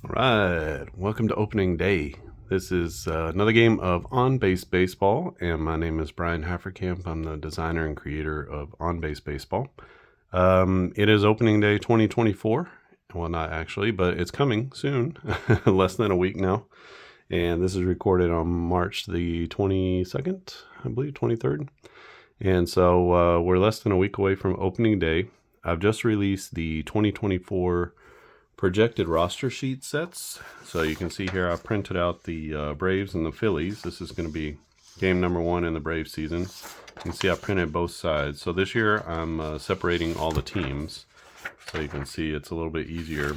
All right, welcome to opening day. This is another game of On Base Baseball, and my name is Brian Hafferkamp. I'm the designer and creator of On Base Baseball. It is opening day 2024. Well, not actually, but it's coming soon, less than a week now. And this is recorded on March the 22nd, I believe, 23rd. And so we're less than a week away from opening day. I've just released the 2024 projected roster sheet sets. So you can see here I printed out the Braves and the Phillies. This is going to be game number 1 in the Braves season. You can see I printed both sides. So this year I'm separating all the teams. So you can see it's a little bit easier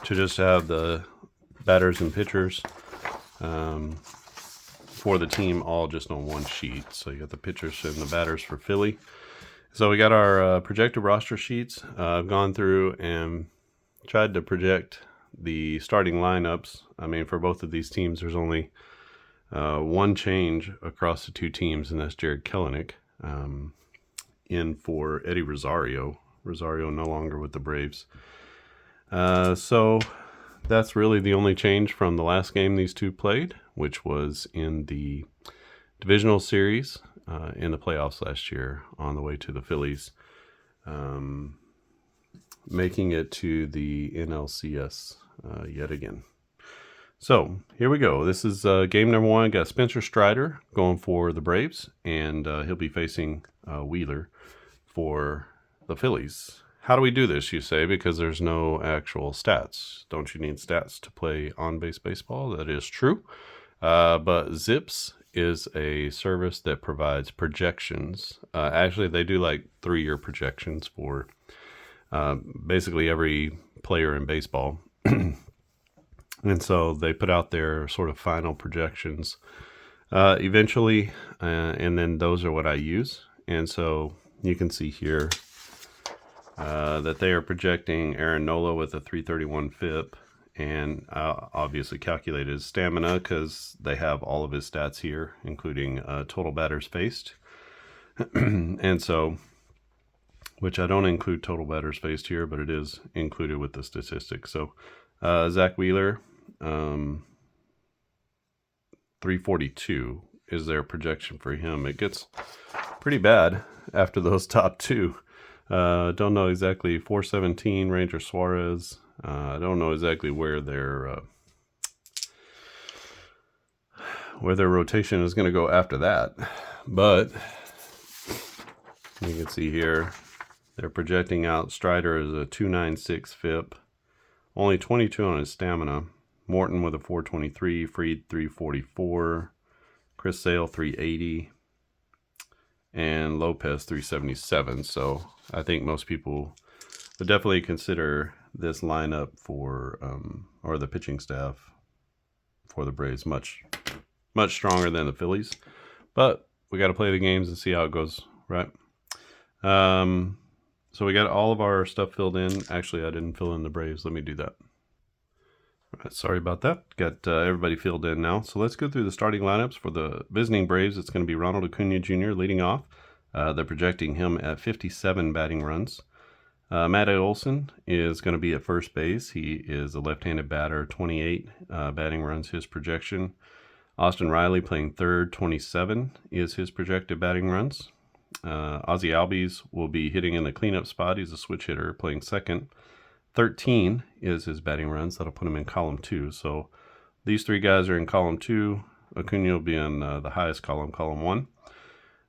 to just have the batters and pitchers for the team all just on one sheet. So you got the pitchers and the batters for Philly. So we got our projected roster sheets. I've gone through and tried to project the starting lineups. I mean, for both of these teams, there's only one change across the two teams, and that's Jared Kelenic in for Eddie Rosario. Rosario no longer with the Braves. So that's really the only change from the last game these two played, which was in the divisional series in the playoffs last year on the way to the Phillies. Making it to the NLCS yet again. So here we go. This is game number 1. Got Spencer Strider going for the Braves, and he'll be facing Wheeler for the Phillies. How do we do this, you say? Because there's no actual stats. Don't you need stats to play on-base baseball? That is true. But Zips is a service that provides projections. Actually, they do like 3-year projections for basically every player in baseball. And so they put out their sort of final projections eventually, and then those are what I use. And so you can see here that they are projecting Aaron Nola with a 331 FIP, and obviously calculated his stamina because they have all of his stats here, including total batters faced. And so, which I don't include total batters faced here, but it is included with the statistics. So Zack Wheeler, 342 is their projection for him. It gets pretty bad after those top two. Don't know exactly. 417, Ranger Suarez. I don't know exactly where their rotation is going to go after that. But you can see here, they're projecting out Strider as a 296 FIP, only 22 on his stamina. Morton with a 423, Fried 344, Chris Sale 380, and Lopez 377. So I think most people would definitely consider this lineup for, or the pitching staff for the Braves much stronger than the Phillies. But we got to play the games and see how it goes, right? So we got all of our stuff filled in. Actually, I didn't fill in the Braves. Let me do that. All right, sorry about that. Got everybody filled in now. So let's go through the starting lineups for the visiting Braves. It's going to be Ronald Acuna Jr. leading off. They're projecting him at 57 batting runs. Matt Olson is going to be at first base. He is a left-handed batter, 28 batting runs, his projection. Austin Riley playing third, 27 is his projected batting runs. Ozzie Albies will be hitting in the cleanup spot. He's a switch hitter playing second. 13 is his batting runs. That'll put him in column 2. So these 3 guys are in column 2. Acuna will be in the highest column, column 1.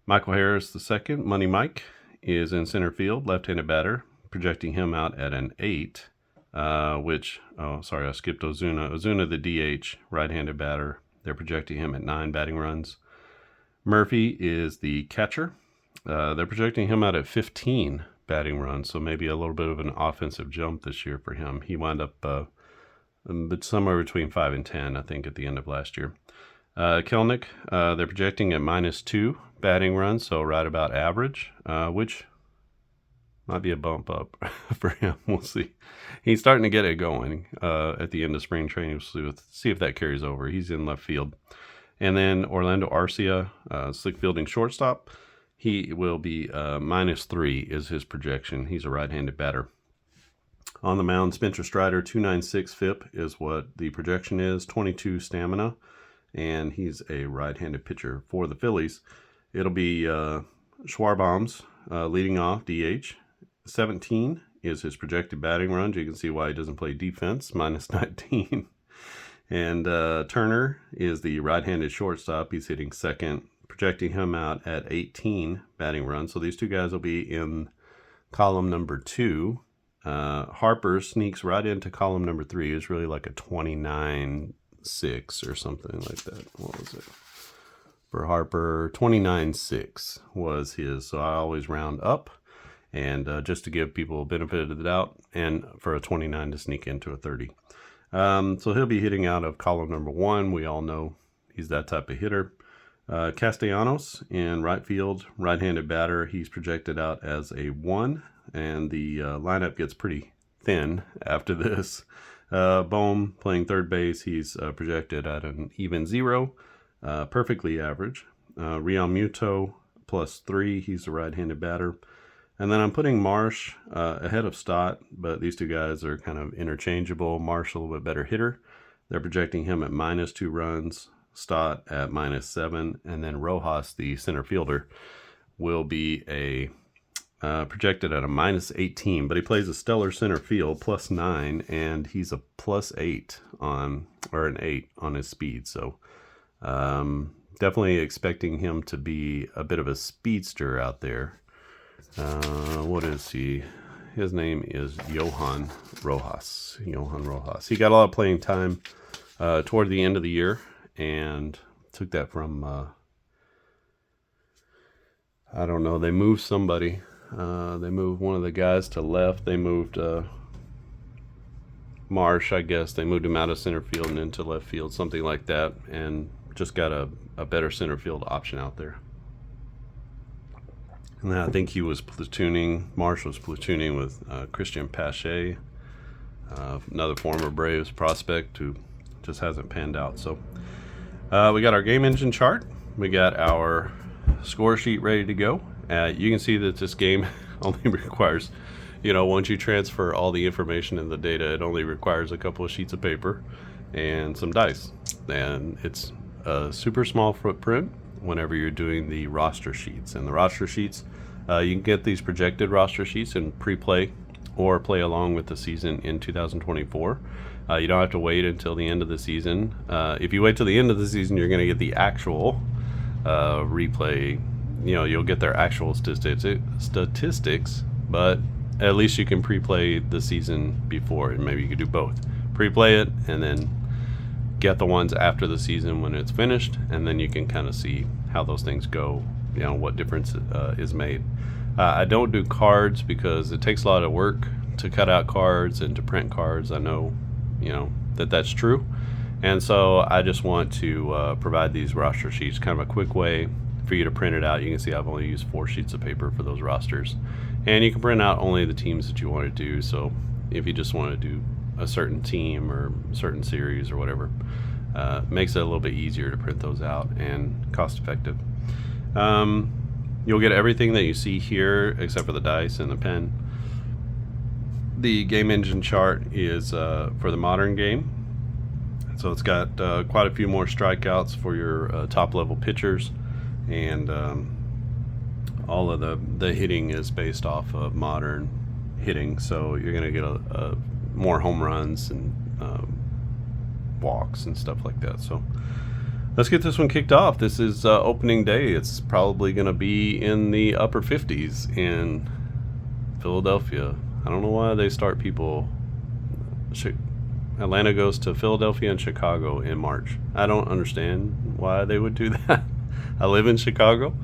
Michael Harris, the second, Money Mike, is in center field, left-handed batter, projecting him out at an 8, I skipped Ozuna. Ozuna, the DH, right-handed batter. They're projecting him at 9 batting runs. Murphy is the catcher. They're projecting him out at 15 batting runs, so maybe a little bit of an offensive jump this year for him. He wound up but somewhere between 5 and 10, I think, at the end of last year. Kelenic, they're projecting at -2 batting runs, so right about average, which might be a bump up for him. We'll see. He's starting to get it going at the end of spring training. We'll see if that carries over. He's in left field. And then Orlando Arcia, slick fielding shortstop. He will be -3 is his projection. He's a right-handed batter. On the mound, Spencer Strider, 296 FIP is what the projection is, 22 stamina, and he's a right-handed pitcher for the Phillies. It'll be Schwarbaum's leading off, DH. 17 is his projected batting run. You can see why he doesn't play defense, minus 19. And Turner is the right-handed shortstop. He's hitting second, projecting him out at 18 batting runs. So these two guys will be in column number 2. Harper sneaks right into column number 3. It's really like a 29-6 or something like that. What was it? For Harper, 29-6 was his. So I always round up, and just to give people a benefit of the doubt, and for a 29 to sneak into a 30. So he'll be hitting out of column number 1. We all know he's that type of hitter. Castellanos in right field, right-handed batter. He's projected out as a 1, and the lineup gets pretty thin after this. Bohm playing third base. He's projected at an even 0, perfectly average. Rion Muto +3. He's a right-handed batter. And then I'm putting Marsh ahead of Stott, but these two guys are kind of interchangeable. Marsh a little bit better hitter. They're projecting him at -2 runs, Stott at -7, and then Rojas, the center fielder, will be projected at a -18, but he plays a stellar center field, +9, and he's a +8 an 8 on his speed. So definitely expecting him to be a bit of a speedster out there. What is he? His name is Johan Rojas. He got a lot of playing time toward the end of the year, and took that from I don't know. They moved somebody. They moved one of the guys to left. They moved Marsh, I guess. They moved him out of center field and into left field, something like that, and just got a better center field option out there. And then I think he was Marsh was platooning with Christian Pache, another former Braves prospect who just hasn't panned out. So we got our game engine chart. We got our score sheet ready to go. You can see that this game only requires, once you transfer all the information and the data, it only requires a couple of sheets of paper and some dice. And it's a super small footprint whenever you're doing the roster sheets. And the roster sheets, you can get these projected roster sheets and pre-play or play along with the season in 2024. You don't have to wait until the end of the season. If you wait till the end of the season, you're going to get the actual replay. You'll get their actual statistics, but at least you can pre-play the season before, and maybe you could do both. Pre-play it and then get the ones after the season when it's finished, and then you can kind of see how those things go, what difference is made. I don't do cards because it takes a lot of work to cut out cards and to print cards. I know, that's true. And so I just want to provide these roster sheets, kind of a quick way for you to print it out. You can see I've only used 4 sheets of paper for those rosters. And you can print out only the teams that you want to do. So if you just want to do a certain team or certain series or whatever, makes it a little bit easier to print those out and cost effective. You'll get everything that you see here except for the dice and the pen. The game engine chart is for the modern game. So it's got quite a few more strikeouts for your top level pitchers, and all of the hitting is based off of modern hitting. So you're going to get more home runs and walks and stuff like that. So let's get this one kicked off. This is opening day. It's probably going to be in the upper 50s in Philadelphia. I don't know why they start people. Atlanta goes to Philadelphia and Chicago in March. I don't understand why they would do that. I live in Chicago.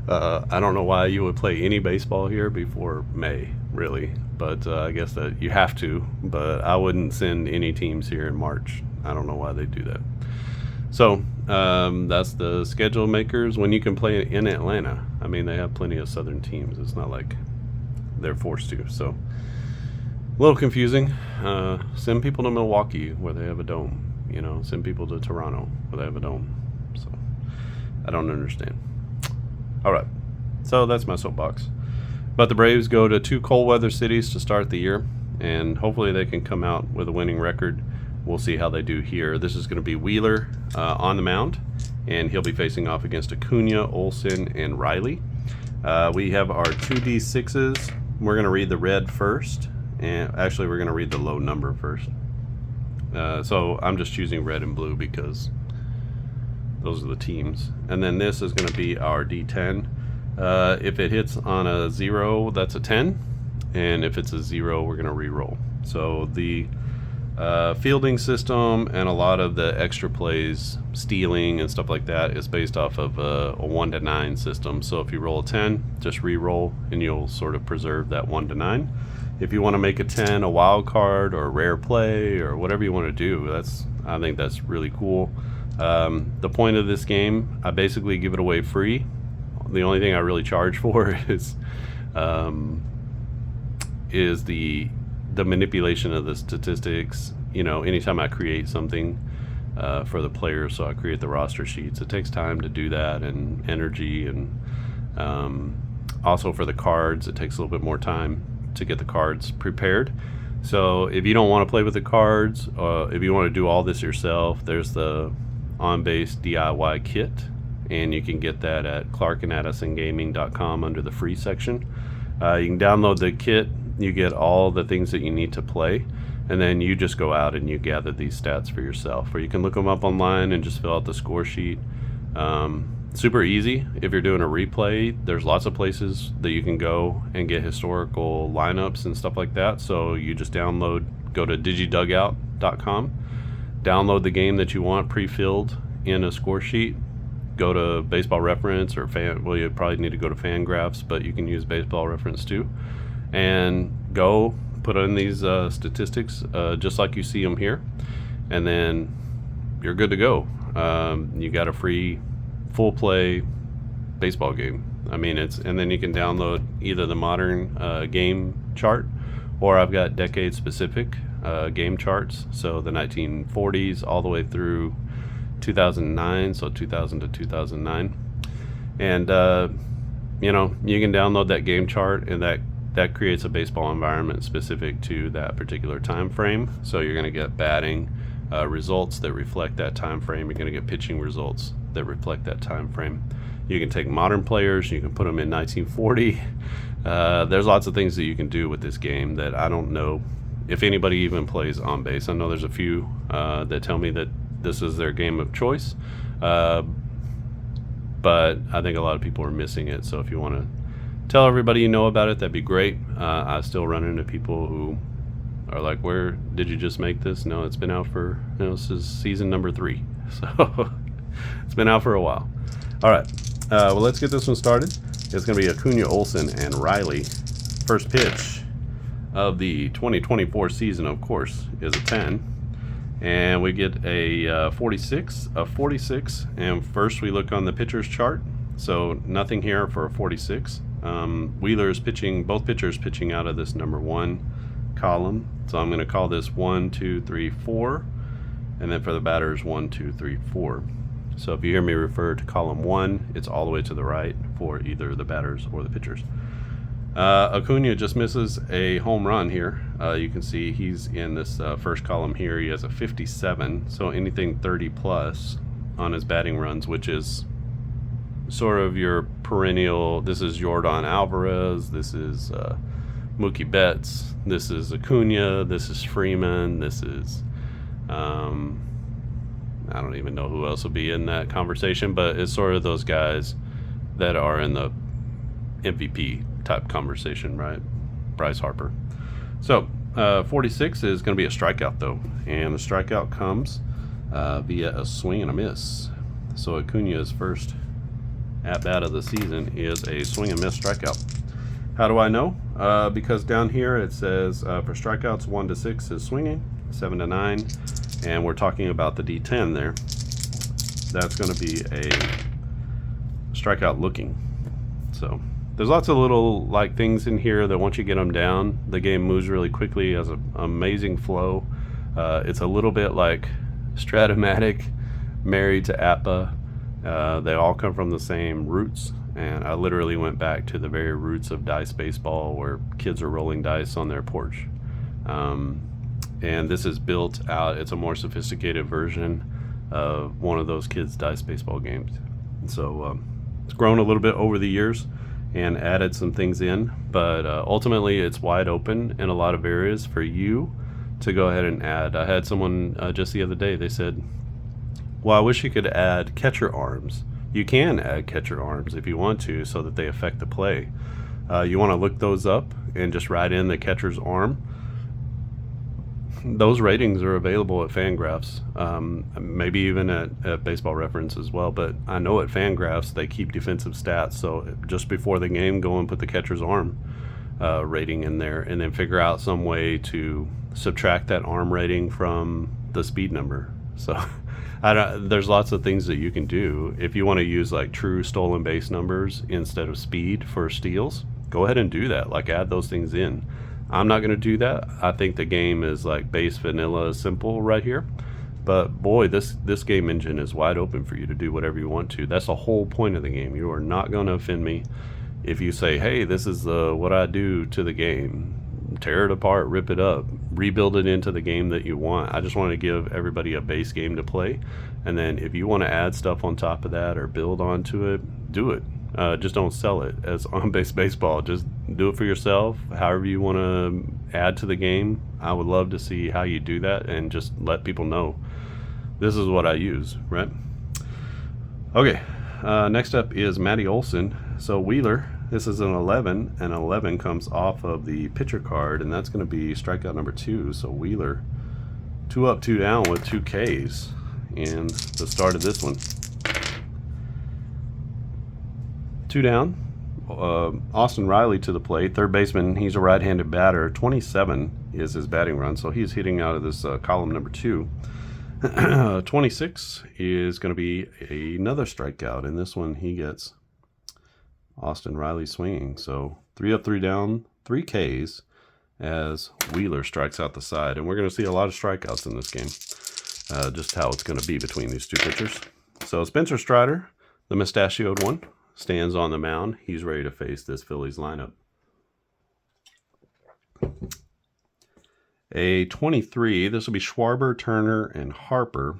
I don't know why you would play any baseball here before May, really. But I guess that you have to. But I wouldn't send any teams here in March. I don't know why they do that. So that's the schedule makers when you can play in Atlanta. I mean, they have plenty of southern teams. It's not like they're forced to. So a little confusing. Send people to Milwaukee where they have a dome. Send people to Toronto where they have a dome. So I don't understand. All right. So that's my soapbox. But the Braves go to 2 cold weather cities to start the year. and hopefully they can come out with a winning record. We'll see how they do here. This is going to be Wheeler on the mound, and he'll be facing off against Acuna, Olsen, and Riley. We have our 2d6s. We're going to read the red first, and actually we're going to read the low number first. So I'm just choosing red and blue because those are the teams. And then this is going to be our D10. If it hits on a 0, that's a 10. And if it's a 0, we're going to re-roll. So the fielding system and a lot of the extra plays, stealing and stuff like that, is based off of a 1 to 9 system. So if you roll a 10, just re-roll and you'll sort of preserve that 1 to 9. If you want to make a 10 a wild card or a rare play or whatever you want to do, I think that's really cool. The point of this game, I basically give it away free. The only thing I really charge for is the manipulation of the statistics. You know, anytime I create something for the players, so I create the roster sheets, it takes time to do that and energy, and also for the cards, it takes a little bit more time to get the cards prepared. So if you don't want to play with the cards, if you want to do all this yourself, there's the on-base DIY kit, and you can get that at clarkandaddisongaming.com under the free section. You can download the kit. You get all the things that you need to play, and then you just go out and you gather these stats for yourself, or you can look them up online and just fill out the score sheet. Super easy. If you're doing a replay, there's lots of places that you can go and get historical lineups and stuff like that. So you just go to digidugout.com, download the game that you want pre-filled in a score sheet, go to Baseball Reference or you probably need to go to Fangraphs, but you can use Baseball Reference too, and go put in these statistics just like you see them here, and then you're good to go. You got a free full play baseball game. I mean, and then you can download either the modern game chart, or I've got decade specific game charts, so the 1940s all the way through 2009, so 2000 to 2009. And you know, you can download that game chart, and that creates a baseball environment specific to that particular time frame. So you're going to get batting results that reflect that time frame. You're going to get pitching results that reflect that time frame. You can take modern players, you can put them in 1940. There's lots of things that you can do with this game that I don't know if anybody even plays on base. I know there's a few that tell me that this is their game of choice, but I think a lot of people are missing it. So if you want to tell everybody you know about it, that'd be great. I still run into people who are like, where did you just make this? No, it's been out for, this is season number 3. So it's been out for a while. All right, well, let's get this one started. It's going to be Acuna, Olsen, and Riley. First pitch of the 2024 season, of course, is a 10. And we get a 46, a 46. And first we look on the pitcher's chart. So nothing here for a 46. Wheeler is pitching, both pitchers pitching out of this number 1 column. So I'm going to call this 1, 2, 3, 4. And then for the batters, 1, 2, 3, 4. So if you hear me refer to column 1, it's all the way to the right for either the batters or the pitchers. Acuna just misses a home run here. You can see he's in this first column here. He has a 57, so anything 30 plus on his batting runs, which is sort of your perennial. This is Yordan Alvarez, this is Mookie Betts, this is Acuna, this is Freeman, this is I don't even know who else will be in that conversation, but it's sort of those guys that are in the MVP type conversation, right? Bryce Harper. So 46 is going to be a strikeout though, and the strikeout comes via a swing and a miss. So Acuna's first at bat of the season is a swing and miss strikeout. How do I know? Because down here it says for strikeouts 1 to 6 is swinging, 7 to 9, and we're talking about the D10 there. That's going to be a strikeout looking. So there's lots of little like things in here that once you get them down, the game moves really quickly, has an amazing flow. It's a little bit like Stratomatic married to Appa. They all come from the same roots, and I literally went back to the very roots of dice baseball, where kids are rolling dice on their porch. And this is built out. It's a more sophisticated version of one of those kids' dice baseball games. So it's grown a little bit over the years and added some things in, but ultimately it's wide open in a lot of areas for you to go ahead and add. I had someone just the other day, they said, well, I wish you could add catcher arms. You can add catcher arms if you want to, so that they affect the play. You want to look those up and just write in the catcher's arm. Those ratings are available at Fangraphs, maybe even at Baseball Reference as well. But I know at Fangraphs they keep defensive stats. So just before the game, go and put the catcher's arm rating in there, and then figure out some way to subtract that arm rating from the speed number. So there's lots of things that you can do. If you want to use like true stolen base numbers instead of speed for steals, go ahead and do that. Like, add those things in. I'm not going to do that. I think the game is like base vanilla simple right here. But boy, this game engine is wide open for you to do whatever you want to. That's the whole point of the game. You are not going to offend me if you say, hey, this is what I do to the game. Tear it apart, rip it up, rebuild it into the game that you want. I just want to give everybody a base game to play. And then if you want to add stuff on top of that or build onto it, do it. Just don't sell it as on-base baseball. Just do it for yourself, however you want to add to the game. I would love to see how you do that and just let people know this is what I use, right? Okay, next up is Matty Olson. So Wheeler, this is an 11, and 11 comes off of the pitcher card, and that's going to be strikeout number 2. So Wheeler, 2 up, 2 down with 2 Ks, and the start of this one. 2 down. Austin Riley to the plate, third baseman. He's a right-handed batter. 27 is his batting run, so he's hitting out of this column number 2. 26 is going to be another strikeout, and this one he gets Austin Riley swinging. So 3 up, 3 down, 3 Ks as Wheeler strikes out the side, and we're going to see a lot of strikeouts in this game. Just how it's going to be between these two pitchers. So Spencer Strider, the mustachioed one, stands on the mound. He's ready to face this Phillies lineup. A 23, this will be Schwarber, Turner, and Harper.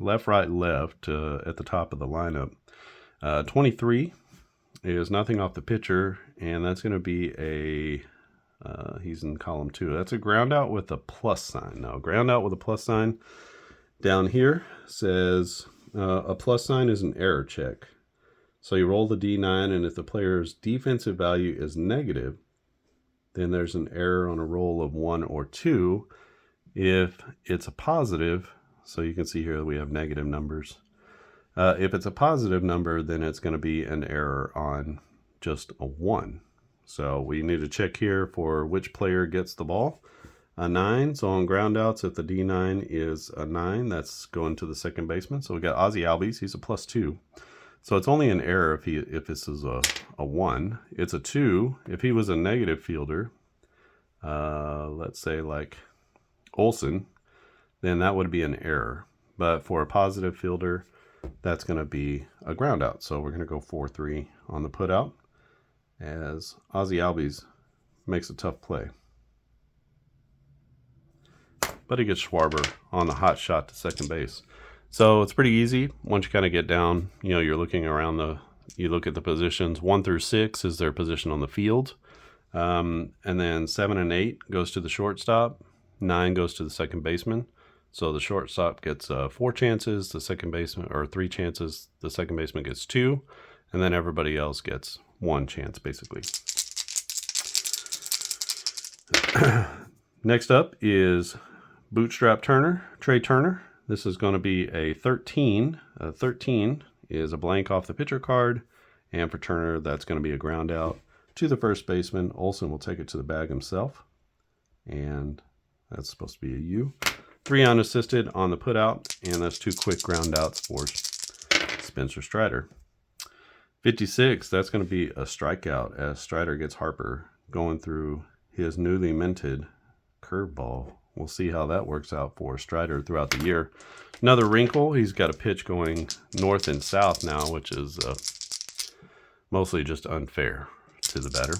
Left, right, left at the top of the lineup. 23 is nothing off the pitcher, and that's going to be he's in column 2. That's a ground out with a plus sign. Now, ground out with a plus sign down here says a plus sign is an error check. So you roll the D9, and if the player's defensive value is negative, then there's an error on a roll of 1 or 2. If it's a positive, so you can see here that we have negative numbers. If it's a positive number, then it's going to be an error on just a 1. So we need to check here for which player gets the ball. A 9, so on ground outs, if the D9 is a 9, that's going to the second baseman. So we got Ozzie Albies, he's a +2. So it's only an error if this is a 1. It's a 2 if he was a negative fielder, let's say like Olson, then that would be an error. But for a positive fielder, that's going to be a ground out. So we're going to go 4-3 on the put out as Ozzie Albies makes a tough play. But he gets Schwarber on the hot shot to second base. So it's pretty easy. Once you kind of get down, you're looking around you look at the positions. 1 through 6 is their position on the field. And then 7 and 8 goes to the shortstop. 9 goes to the second baseman. So the shortstop gets 4 chances, the second baseman, or 3 chances, the second baseman gets 2, and then everybody else gets 1 chance, basically. Next up is Bootstrap Turner, Trey Turner. This is going to be a 13. 13 is a blank off the pitcher card, and for Turner, that's going to be a ground out to the first baseman. Olson will take it to the bag himself, and that's supposed to be a U. 3 unassisted on the put out, and that's 2 quick ground outs for Spencer Strider. 56, that's going to be a strikeout as Strider gets Harper going through his newly minted curveball. We'll see how that works out for Strider throughout the year. Another wrinkle, he's got a pitch going north and south now, which is mostly just unfair to the batter.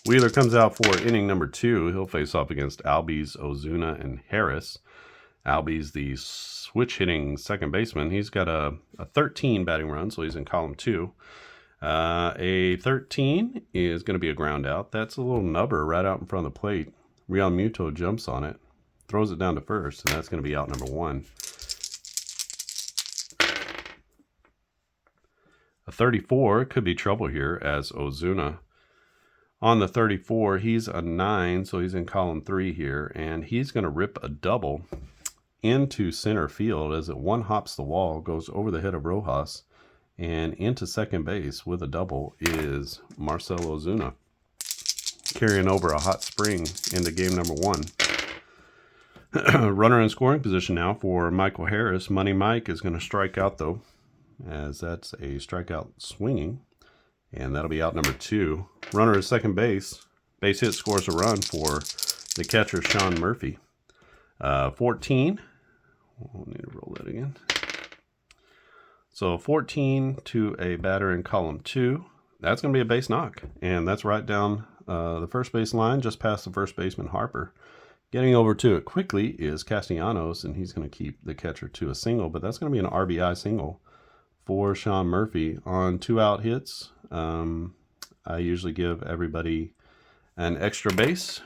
Wheeler comes out for inning number 2. He'll face off against Albies, Ozuna, and Harris. Albies, the switch hitting second baseman. He's got a 13 batting run, so he's in column 2. A 13 is going to be a ground out. That's a little nubber right out in front of the plate. Real Muto jumps on it, throws it down to first, and that's going to be out number 1. A 34 could be trouble here as Ozuna. On the 34, he's a 9, so he's in column 3 here, and he's going to rip a double into center field as it one hops the wall, goes over the head of Rojas, and into second base with a double is Marcell Ozuna, carrying over a hot spring into game number 1. Runner in scoring position now for Michael Harris. Money Mike is going to strike out, though, as that's a strikeout swinging, and that'll be out number 2. Runner at second base. Base hit scores a run for the catcher, Sean Murphy. 14. We'll need to roll that again. So 14 to a batter in column 2. That's going to be a base knock, and that's right down the first base line, just past the first baseman, Harper. Getting over to it quickly is Castellanos, and he's going to keep the catcher to a single, but that's going to be an RBI single for Sean Murphy on 2-out hits. I usually give everybody an extra base.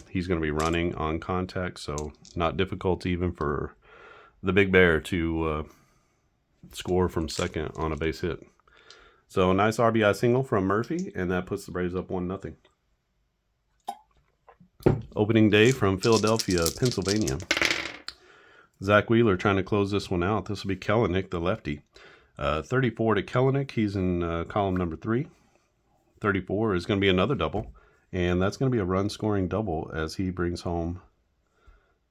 He's going to be running on contact, so not difficult even for the Big Bear to score from second on a base hit. So a nice RBI single from Murphy, and that puts the Braves up 1-0. Opening day from Philadelphia, Pennsylvania. Zack Wheeler trying to close this one out. This will be Kelenic, the lefty. 34 to Kelenic. He's in column number 3. 34 is going to be another double, and that's going to be a run-scoring double as he brings home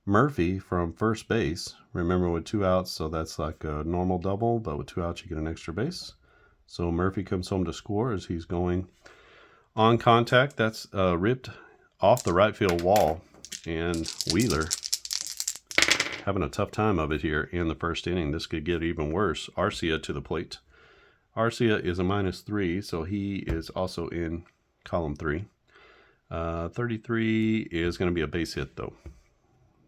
Murphy from first base. Remember, with 2 outs, so that's like a normal double, but with 2 outs, you get an extra base. So Murphy comes home to score as he's going on contact. That's ripped off the right field wall, and Wheeler having a tough time of it here in the first inning. This could get even worse. Arcia to the plate. Arcia is a -3, so he is also in column 3. 33 is going to be a base hit, though.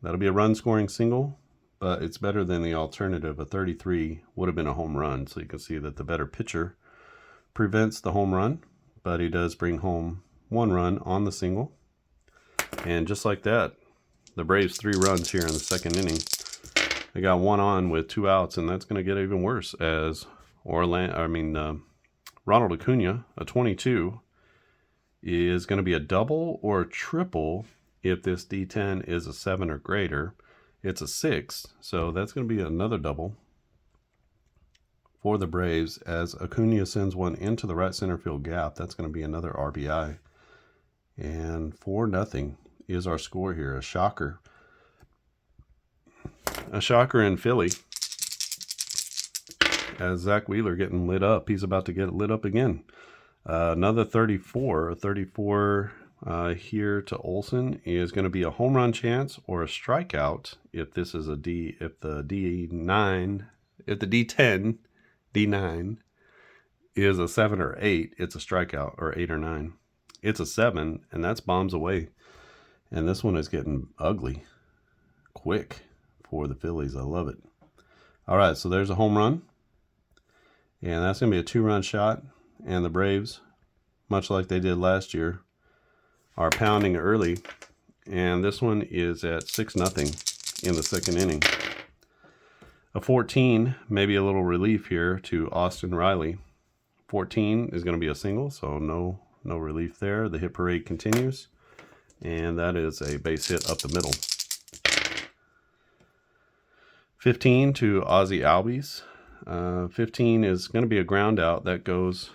That'll be a run-scoring single, but it's better than the alternative. A 33 would have been a home run, so you can see that the better pitcher prevents the home run, but he does bring home 1 run on the single. And just like that, the Braves 3 runs here in the second inning. They got 1 on with 2 outs, and that's going to get even worse as Ronald Acuna, a 22, is going to be a double or a triple if this D10 is a 7 or greater. It's a 6, so that's going to be another double for the Braves as Acuna sends one into the right center field gap. That's going to be another RBI. And 4-0 is our score here. A shocker. A shocker in Philly as Zack Wheeler getting lit up. He's about to get lit up again. Another 34. 34 here to Olsen is going to be a home run chance or a strikeout if this is a D. If the D9 is a 7 or 8, it's a strikeout, or 8 or 9. It's a 7, and that's bombs away. And this one is getting ugly quick for the Phillies. I love it. All right, so there's a home run. And that's going to be a 2-run shot. And the Braves, much like they did last year, are pounding early. And this one is at 6-0 in the second inning. A 14, maybe a little relief here to Austin Riley. 14 is going to be a single, so no relief there. The hit parade continues. And that is a base hit up the middle. 15 to Ozzy Albies. 15 is going to be a ground out that goes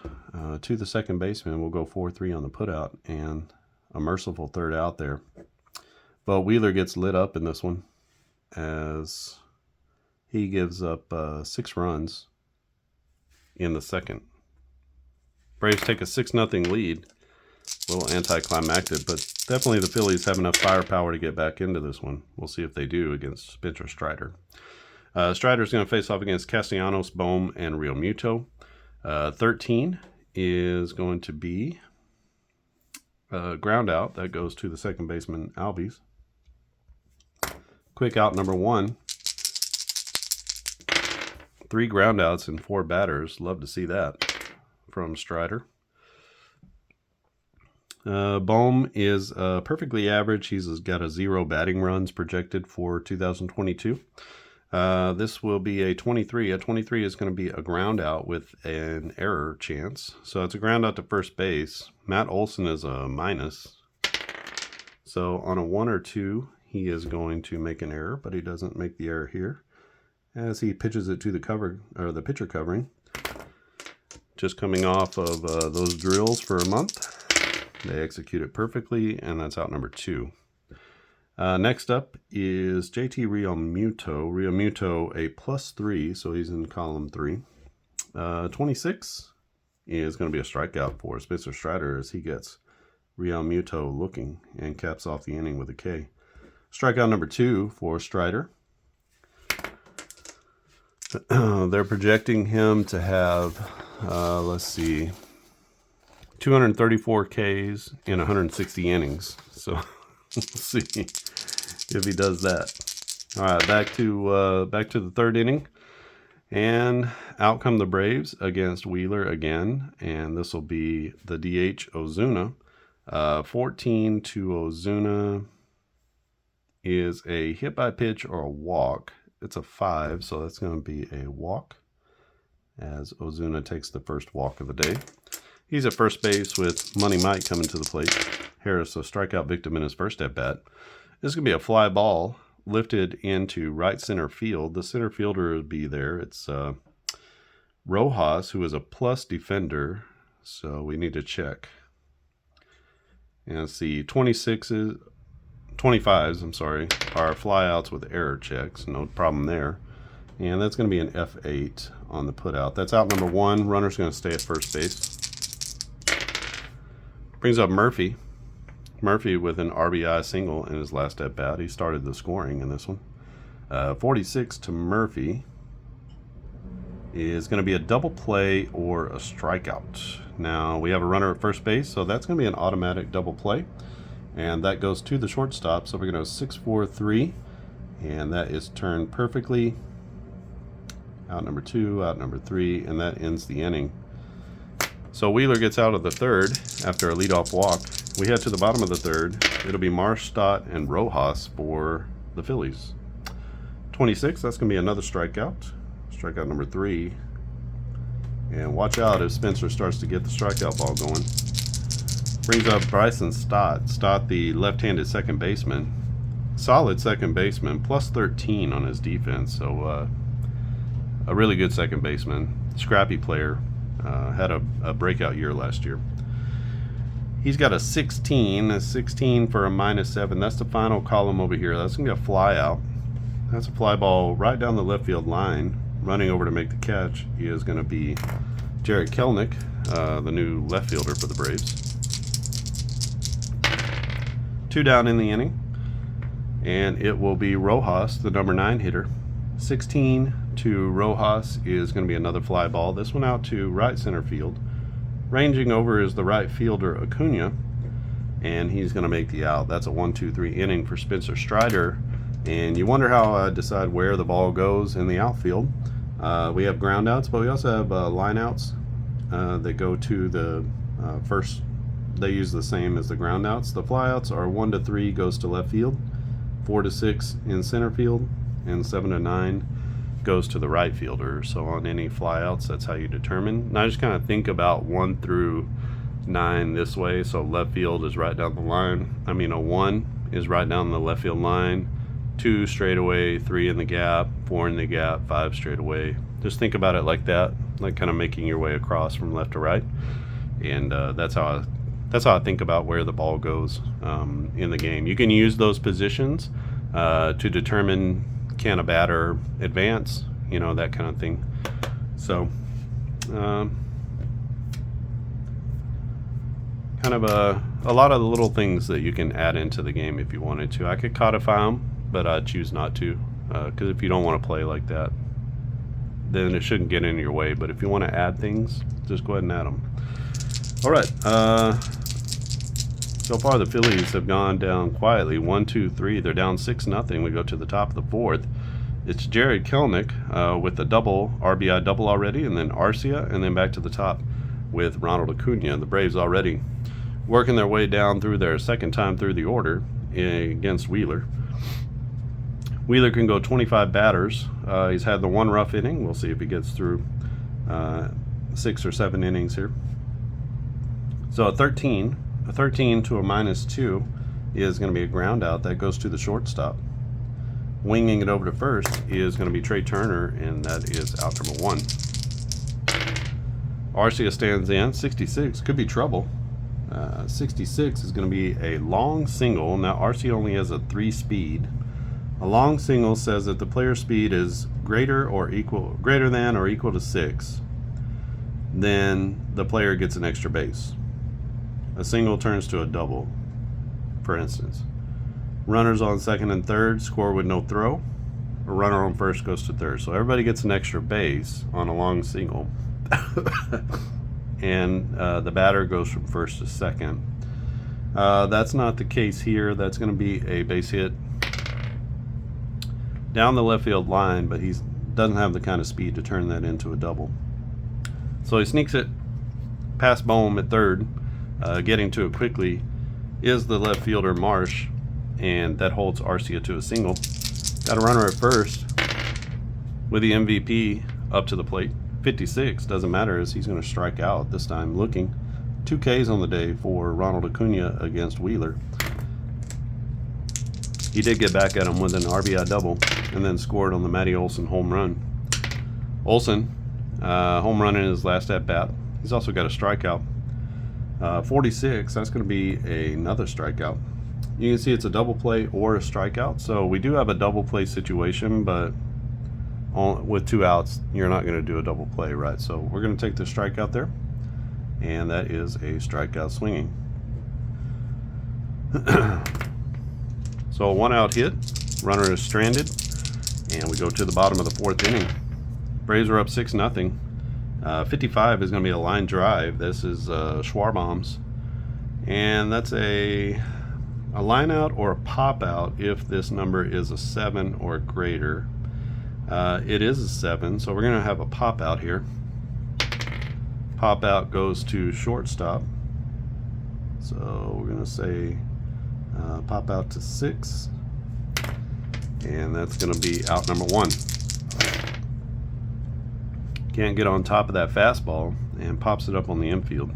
to the second baseman. We'll go 4-3 on the putout and a merciful third out there. But Wheeler gets lit up in this one as he gives up 6 runs in the second. Braves take a 6-0 lead. A little anticlimactic, but definitely the Phillies have enough firepower to get back into this one. We'll see if they do against Spencer Strider. Strider's going to face off against Castellanos, Bohm, and Real Muto. 13 is going to be Ground out, that goes to the second baseman, Albies. Quick out number 1. 3 ground outs and 4 batters. Love to see that from Strider. Bohm is perfectly average. He's got a 0 batting runs projected for 2022. This will be a 23. A 23 is going to be a ground out with an error chance. So it's a ground out to first base. Matt Olson is a minus. So on a 1 or 2, he is going to make an error, but he doesn't make the error here as he pitches it to the cover, or the pitcher covering. Just coming off of those drills for a month. They execute it perfectly, and that's out number 2. Next up is JT Realmuto. Realmuto a +3, so he's in column 3. 26 is going to be a strikeout for Spencer Strider as he gets Realmuto looking and caps off the inning with a K. Strikeout number 2 for Strider. They're projecting him to have, let's see, 234 Ks in 160 innings. So we'll see if he does that. All right, back to the third inning, and out come the Braves against Wheeler again, and this will be the DH Ozuna. 14 to Ozuna is a hit by pitch or a walk. It's a 5, so that's going to be a walk as Ozuna takes the first walk of the day. He's at first base with Money Mike coming to the plate. Harris, a strikeout victim in his first at-bat. This is going to be a fly ball lifted into right center field. The center fielder will be there. It's Rojas, who is a plus defender, so we need to check. And see, 25s, are flyouts with error checks. No problem there. And that's going to be an F8 on the putout. That's out number 1. Runner's going to stay at first base. Brings up Murphy. Murphy with an RBI single in his last at-bat. He started the scoring in this one. 46 to Murphy is going to be a double play or a strikeout. Now, we have a runner at first base, so that's going to be an automatic double play. And that goes to the shortstop, so we're going to go 6-4-3. And that is turned perfectly. Out number 2, out number 3, and that ends the inning. So Wheeler gets out of the third after a leadoff walk. We head to the bottom of the third. It'll be Marsh, Stott, and Rojas for the Phillies. 26, that's going to be another strikeout. Strikeout number 3. And watch out if Spencer starts to get the strikeout ball going. Brings up Bryson Stott. Stott, the left-handed second baseman. Solid second baseman, +13 on his defense. So a really good second baseman. Scrappy player. Had a breakout year last year. He's got a 16 for a -7. That's the final column over here. That's going to be a fly out. That's a fly ball right down the left field line. Running over to make the catch is going to be Jarrett Kelenic, the new left fielder for the Braves. 2 down in the inning. And it will be Rojas, the number 9 hitter. 16 to Rojas is going to be another fly ball. This one out to right center field. Ranging over is the right fielder Acuna, and he's going to make the out. That's a 1-2-3 inning for Spencer Strider. And you wonder how I decide where the ball goes in the outfield. We have ground outs, but we also have line outs that go to the first. They use the same as the ground outs. The flyouts are 1-3 goes to left field, 4-6 in center field, and 7-9 goes to the right fielder. So on any flyouts, that's how you determine. And I just kind of think about 1 through 9 this way. So left field is right down the line. I mean, a 1 is right down the left field line, 2 straight away, 3 in the gap, 4 in the gap, 5 straight away. Just think about it like that, like kind of making your way across from left to right. And that's how I think about where the ball goes in the game. You can use those positions to determine, can a batter advance, that kind of thing. So kind of a lot of the little things that you can add into the game if you wanted to. I could codify them, but I'd choose not to, because if you don't want to play like that, then it shouldn't get in your way. But if you want to add things, just go ahead and add them. All right, So far, the Phillies have gone down quietly. 1, 2, 3. They're down 6-0. We go to the top of the fourth. It's Jared Kelenic with a double, RBI double already, and then Arcia, and then back to the top with Ronald Acuna. The Braves already working their way down through their second time through the order against Wheeler. Wheeler can go 25 batters. He's had the one rough inning. We'll see if he gets through 6 or 7 innings here. So a 13 to a -2 is going to be a ground out. That goes to the shortstop. Winging it over to first is going to be Trey Turner, and that is out number 1. Arcia stands in. 66 could be trouble. 66 is going to be a long single. Now Arcia only has a 3 speed. A long single says that the player's speed is greater than or equal to 6. Then the player gets an extra base. A single turns to a double, for instance. Runners on second and third score with no throw. A runner on first goes to third. So everybody gets an extra base on a long single. And the batter goes from first to second. That's not the case here. That's going to be a base hit down the left field line, but he doesn't have the kind of speed to turn that into a double. So he sneaks it past Bohm at third. Getting to it quickly is the left fielder Marsh, and that holds Arcia to a single. Got a runner at first with the MVP up to the plate. 56 doesn't matter, as he's going to strike out this time. Looking 2 Ks on the day for Ronald Acuna against Wheeler. He did get back at him with an RBI double and then scored on the Matty Olson home run. Olson, home run in his last at bat. He's also got a strikeout. 46, that's going to be another strikeout. You can see it's a double play or a strikeout. So we do have a double play situation, but with 2 outs, you're not going to do a double play, right? So we're going to take the strikeout there, and that is a strikeout swinging. So a 1-out hit, runner is stranded, and we go to the bottom of the 4th inning. Braves are up 6-0. 55 is going to be a line drive. This is Schwarbaum's, and that's a line out or a pop out if this number is a 7 or greater. It is a 7, so we're going to have a pop out here. Pop out goes to shortstop, so we're going to say pop out to 6, and that's going to be out number 1. Can't get on top of that fastball and pops it up on the infield.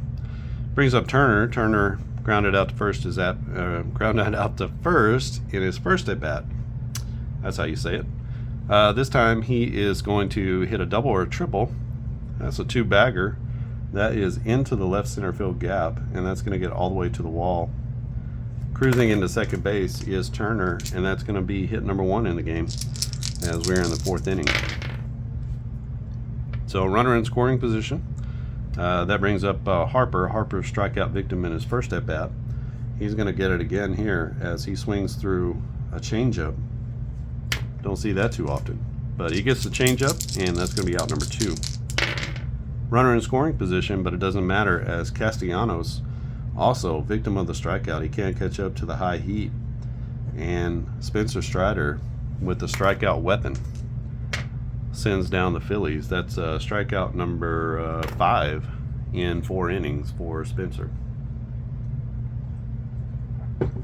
Brings up Turner. Turner grounded out to first in his first at bat. That's how you say it. This time he is going to hit a double or a triple. That's a 2-bagger. That is into the left center field gap, and that's going to get all the way to the wall. Cruising into second base is Turner, and that's going to be hit number 1 in the game as we're in the 4th inning. So runner in scoring position. That brings up Harper. Harper's strikeout victim in his first at bat. He's going to get it again here as he swings through a changeup. Don't see that too often, but he gets the changeup, and that's going to be out number 2. Runner in scoring position, but it doesn't matter as Castellanos, also victim of the strikeout. He can't catch up to the high heat, and Spencer Strider with the strikeout weapon sends down the Phillies. That's strikeout number 5 in 4 innings for Spencer.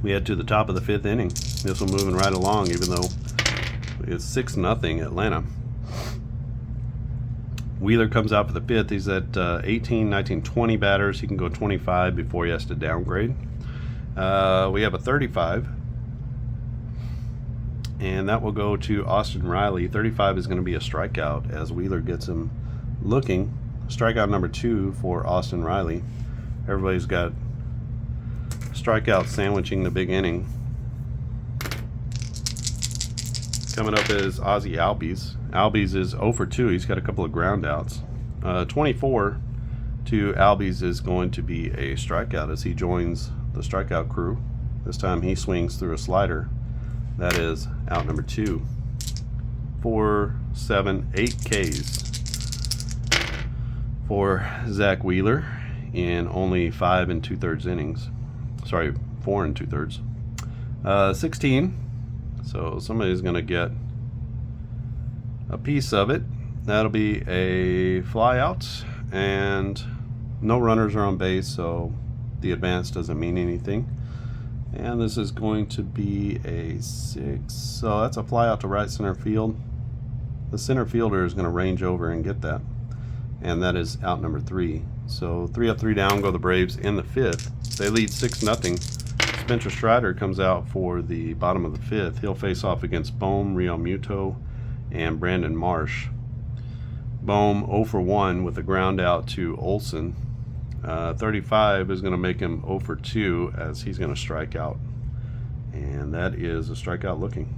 We head to the top of the 5th inning. This one moving right along, even though it's 6-0 Atlanta. Wheeler comes out for the 5th. He's at 18, 19, 20 batters. He can go 25 before he has to downgrade. We have a 35. And that will go to Austin Riley. 35 is going to be a strikeout as Wheeler gets him looking. Strikeout number 2 for Austin Riley. Everybody's got strikeout sandwiching the big inning. Coming up is Ozzie Albies. Albies is 0 for 2. He's got a couple of ground outs. 24 to Albies is going to be a strikeout as he joins the strikeout crew. This time he swings through a slider. That is out number 2. 4, 7, 8 Ks for Zack Wheeler in only 5 2/3 innings. Sorry, 4 2/3. 16. So somebody's going to get a piece of it. That'll be a fly out, and no runners are on base, so the advance doesn't mean anything. And this is going to be a 6. So that's a fly out to right center field. The center fielder is going to range over and get that. And that is out number 3. So 3 up, 3 down go the Braves in the 5th. They lead 6-0. Spencer Strider comes out for the bottom of the 5th. He'll face off against Bohm, Real Muto, and Brandon Marsh. Bohm 0 for 1 with a ground out to Olson. 35 is going to make him 0 for 2 as he's going to strike out. And that is a strikeout looking.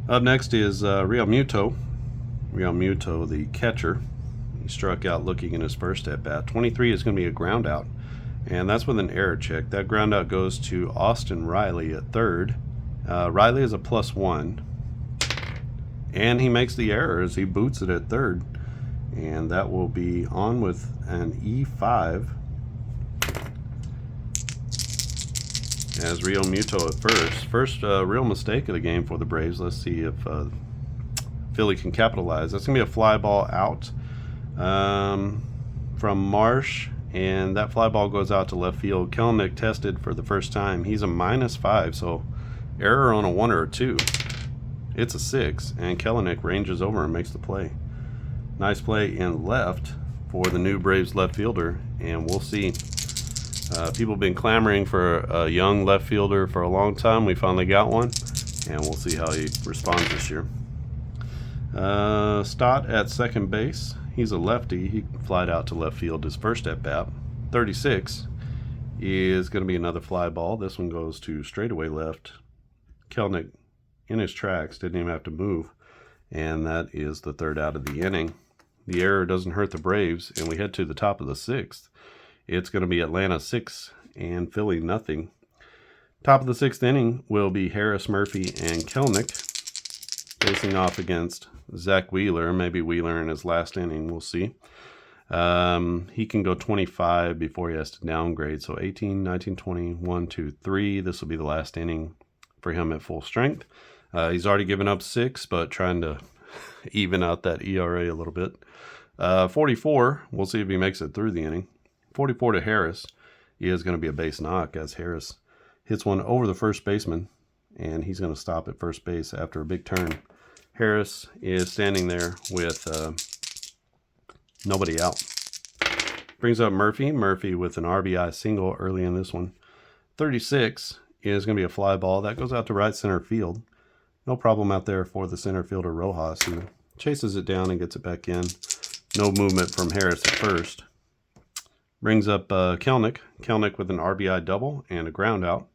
Up next is Real Muto. Real Muto, the catcher. He struck out looking in his first at bat. 23 is going to be a ground out, and that's with an error check. That ground out goes to Austin Riley at third. Riley is a +1, and he makes the error as he boots it at third, and that will be on with an E5 as Real Muto at first. First real mistake of the game for the Braves. Let's see if Philly can capitalize. That's going to be a fly ball out from Marsh, and that fly ball goes out to left field. Kelenic tested for the first time. He's a -5, so error on a 1 or a 2. It's a 6, and Kelenic ranges over and makes the play. Nice play in left for the new Braves left fielder, and we'll see. People have been clamoring for a young left fielder for a long time. We finally got one, and we'll see how he responds this year. Stott at second base. He's a lefty. He flied out to left field his first at bat. 36 is going to be another fly ball. This one goes to straightaway left. Kelenic in his tracks, didn't even have to move, and that is the third out of the inning. The error doesn't hurt the Braves, and we head to the top of the 6th. It's going to be Atlanta 6 and Philly nothing. Top of the 6th inning will be Harris, Murphy, and Kelenic facing off against Zack Wheeler. Maybe Wheeler in his last inning, we'll see. He can go 25 before he has to downgrade. So 18, 19, 20, 1, 2, 3. This will be the last inning for him at full strength. He's already given up 6, but trying to even out that ERA a little bit. 44, we'll see if he makes it through the inning. 44 to Harris is going to be a base knock as Harris hits one over the first baseman, and he's going to stop at first base after a big turn. Harris is standing there with nobody out. Brings up Murphy. Murphy with an RBI single early in this one. 36 is going to be a fly ball. That goes out to right center field. No problem out there for the center fielder Rojas, who chases it down and gets it back in. No movement from Harris at first. Brings up Kelenic. Kelenic with an RBI double and a ground out.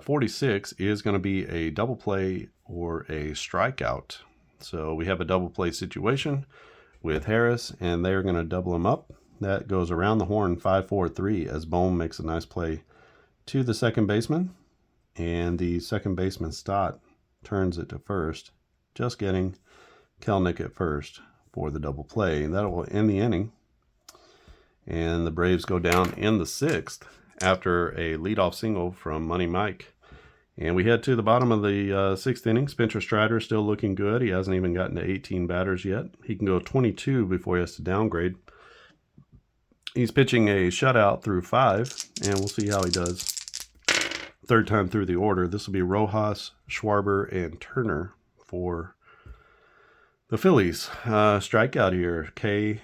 46 is going to be a double play or a strikeout. So we have a double play situation with Harris, and they're going to double him up. That goes around the horn 5-4-3 as Bohm makes a nice play to the second baseman. And the second baseman Stott turns it to first, just getting Kelenic at first for the double play. And that will end the inning. And the Braves go down in the 6th after a leadoff single from Money Mike. And we head to the bottom of the 6th inning. Spencer Strider still looking good. He hasn't even gotten to 18 batters yet. He can go 22 before he has to downgrade. He's pitching a shutout through 5, and we'll see how he does. Third time through the order. This will be Rojas, Schwarber, and Turner for the Phillies. Strikeout here. K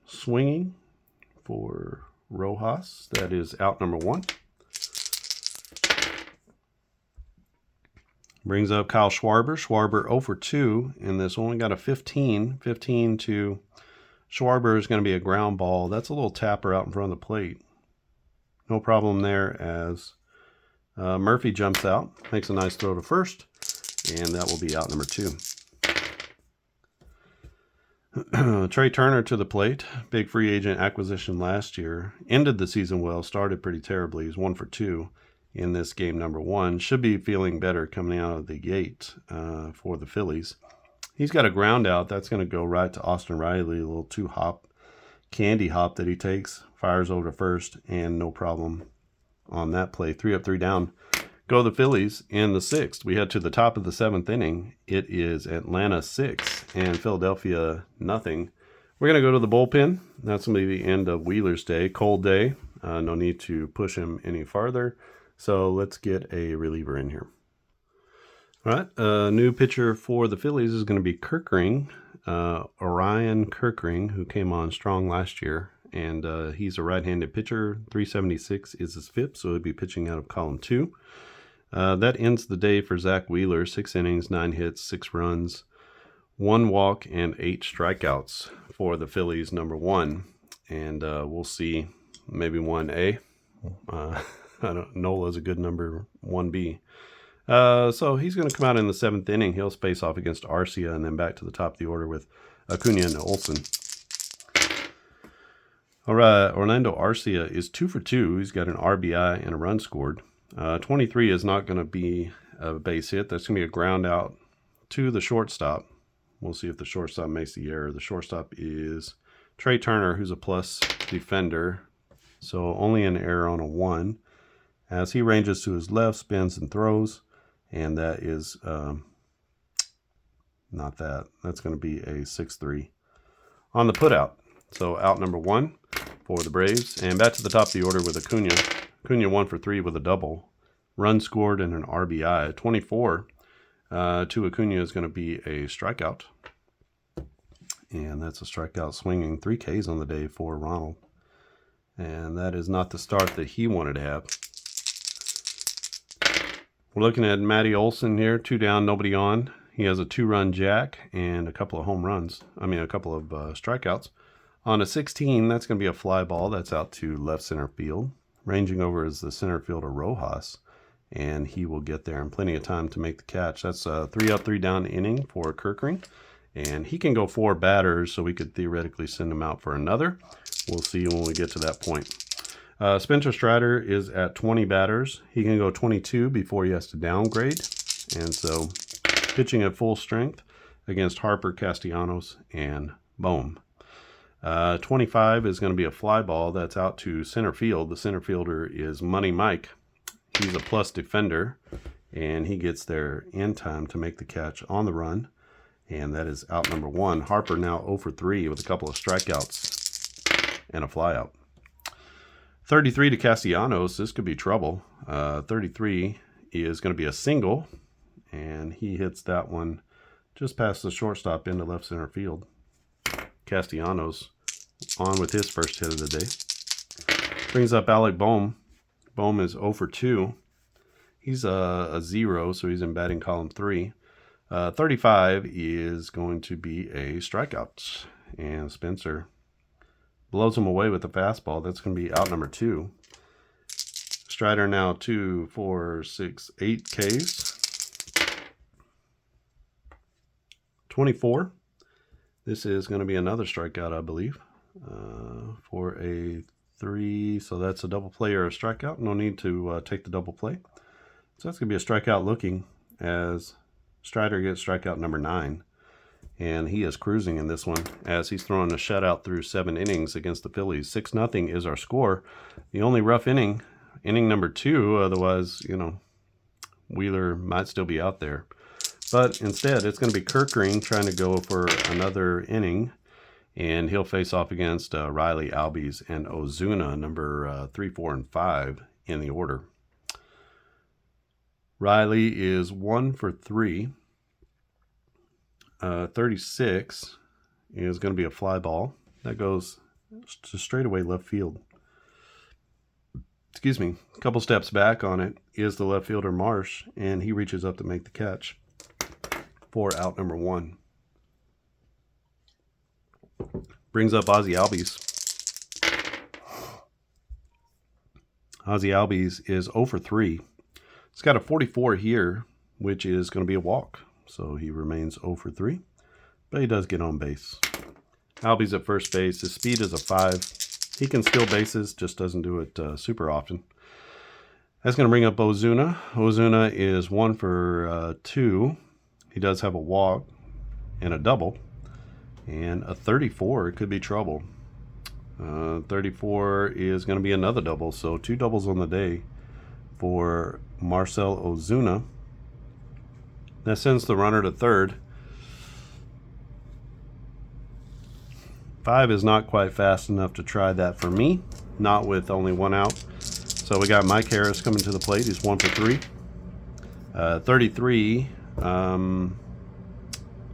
swinging for Rojas. That is out number 1. Brings up Kyle Schwarber. Schwarber 0 for 2 in this one. We got a 15. 15 to Schwarber is going to be a ground ball. That's a little tapper out in front of the plate. No problem there as Murphy jumps out. Makes a nice throw to first. And that will be out number 2. Trey Turner to the plate. Big free agent acquisition last year. Ended the season well. Started pretty terribly. He's 1 for 2 in this game number 1. Should be feeling better coming out of the gate for the Phillies. He's got a ground out. That's going to go right to Austin Riley. A little 2-hop, candy hop that he takes. Fires over to first, and no problem on that play. 3 up, 3 down. Go the Phillies in the 6th. We head to the top of the 7th inning. It is Atlanta 6 and Philadelphia nothing. We're going to go to the bullpen. That's going to be the end of Wheeler's day. Cold day. No need to push him any farther. So let's get a reliever in here. All right. A new pitcher for the Phillies is going to be Kirkring. Orion Kirkring, who came on strong last year. And he's a right-handed pitcher. 376 is his FIP, so he'll be pitching out of column 2. That ends the day for Zack Wheeler. 6 innings, 9 hits, 6 runs, 1 walk, and 8 strikeouts for the Phillies, number 1. And we'll see maybe 1A. Nola's a good number 1B. So he's going to come out in the 7th inning. He'll face off against Arcia and then back to the top of the order with Acuna and Olsen. All right, Orlando Arcia is 2 for 2. He's got an RBI and a run scored. 23 is not going to be a base hit. That's going to be a ground out to the shortstop. We'll see if the shortstop makes the error. The shortstop is Trey Turner, who's a plus defender. So only an error on a 1. As he ranges to his left, spins and throws. And that is not that. That's going to be a 6-3 on the putout. So out number 1 for the Braves. And back to the top of the order with Acuna. Acuna 1 for 3 with a double. Run scored and an RBI. 24 to Acuna is going to be a strikeout. And that's a strikeout swinging. 3 Ks on the day for Ronald. And that is not the start that he wanted to have. We're looking at Matty Olson here. 2 down, nobody on. He has a 2-run jack and a couple of home runs. A couple of strikeouts. On a 16, that's going to be a fly ball. That's out to left center field. Ranging over is the center fielder Rojas. And he will get there in plenty of time to make the catch. That's a 3 up, 3 down inning for Kirkring. And he can go 4 batters, so we could theoretically send him out for another. We'll see when we get to that point. Spencer Strider is at 20 batters. He can go 22 before he has to downgrade. And so pitching at full strength against Harper, Castellanos, and Bohm. 25 is going to be a fly ball that's out to center field. The center fielder is Money Mike. He's a plus defender, and he gets there in time to make the catch on the run. And that is out number 1. Harper now 0 for 3 with a couple of strikeouts and a flyout. 33 to Castellanos. This could be trouble. 33 is going to be a single, and he hits that one just past the shortstop into left center field. Castellanos on with his first hit of the day. Brings up Alec Bohm. Bohm is 0 for 2. He's a 0, so he's in batting column 3. 35 is going to be a strikeout. And Spencer blows him away with a fastball. That's going to be out number 2. Strider now 2, 4, 6, 8 Ks. 24. This is going to be another strikeout, I believe, for a 3. So that's a double play or a strikeout. No need to take the double play. So that's going to be a strikeout looking as Strider gets strikeout number 9. And he is cruising in this one as he's throwing a shutout through 7 innings against the Phillies. 6-0 is our score. The only rough inning number 2. Otherwise, Wheeler might still be out there. But instead, it's going to be Kirkring trying to go for another inning. And he'll face off against Riley, Albies, and Ozuna, number 3, 4, and 5 in the order. Riley is 1 for 3. 36 is going to be a fly ball. That goes to straightaway left field. Excuse me. A couple steps back on it is the left fielder Marsh, and he reaches up to make the catch for out number 1. Brings up Ozzy Albies. Ozzy Albies is 0 for 3. He's got a 44 here, which is going to be a walk. So he remains 0 for 3, but he does get on base. Albies at first base. His speed is a 5. He can steal bases, just doesn't do it super often. That's going to bring up Ozuna. Ozuna is 1 for 2. He does have a walk, and a double. And a 34, it could be trouble. 34 is going to be another double, so 2 doubles on the day for Marcel Ozuna. That sends the runner to third. 5 is not quite fast enough to try that for me, not with only 1 out. So we got Mike Harris coming to the plate. He's 1 for 3. 33.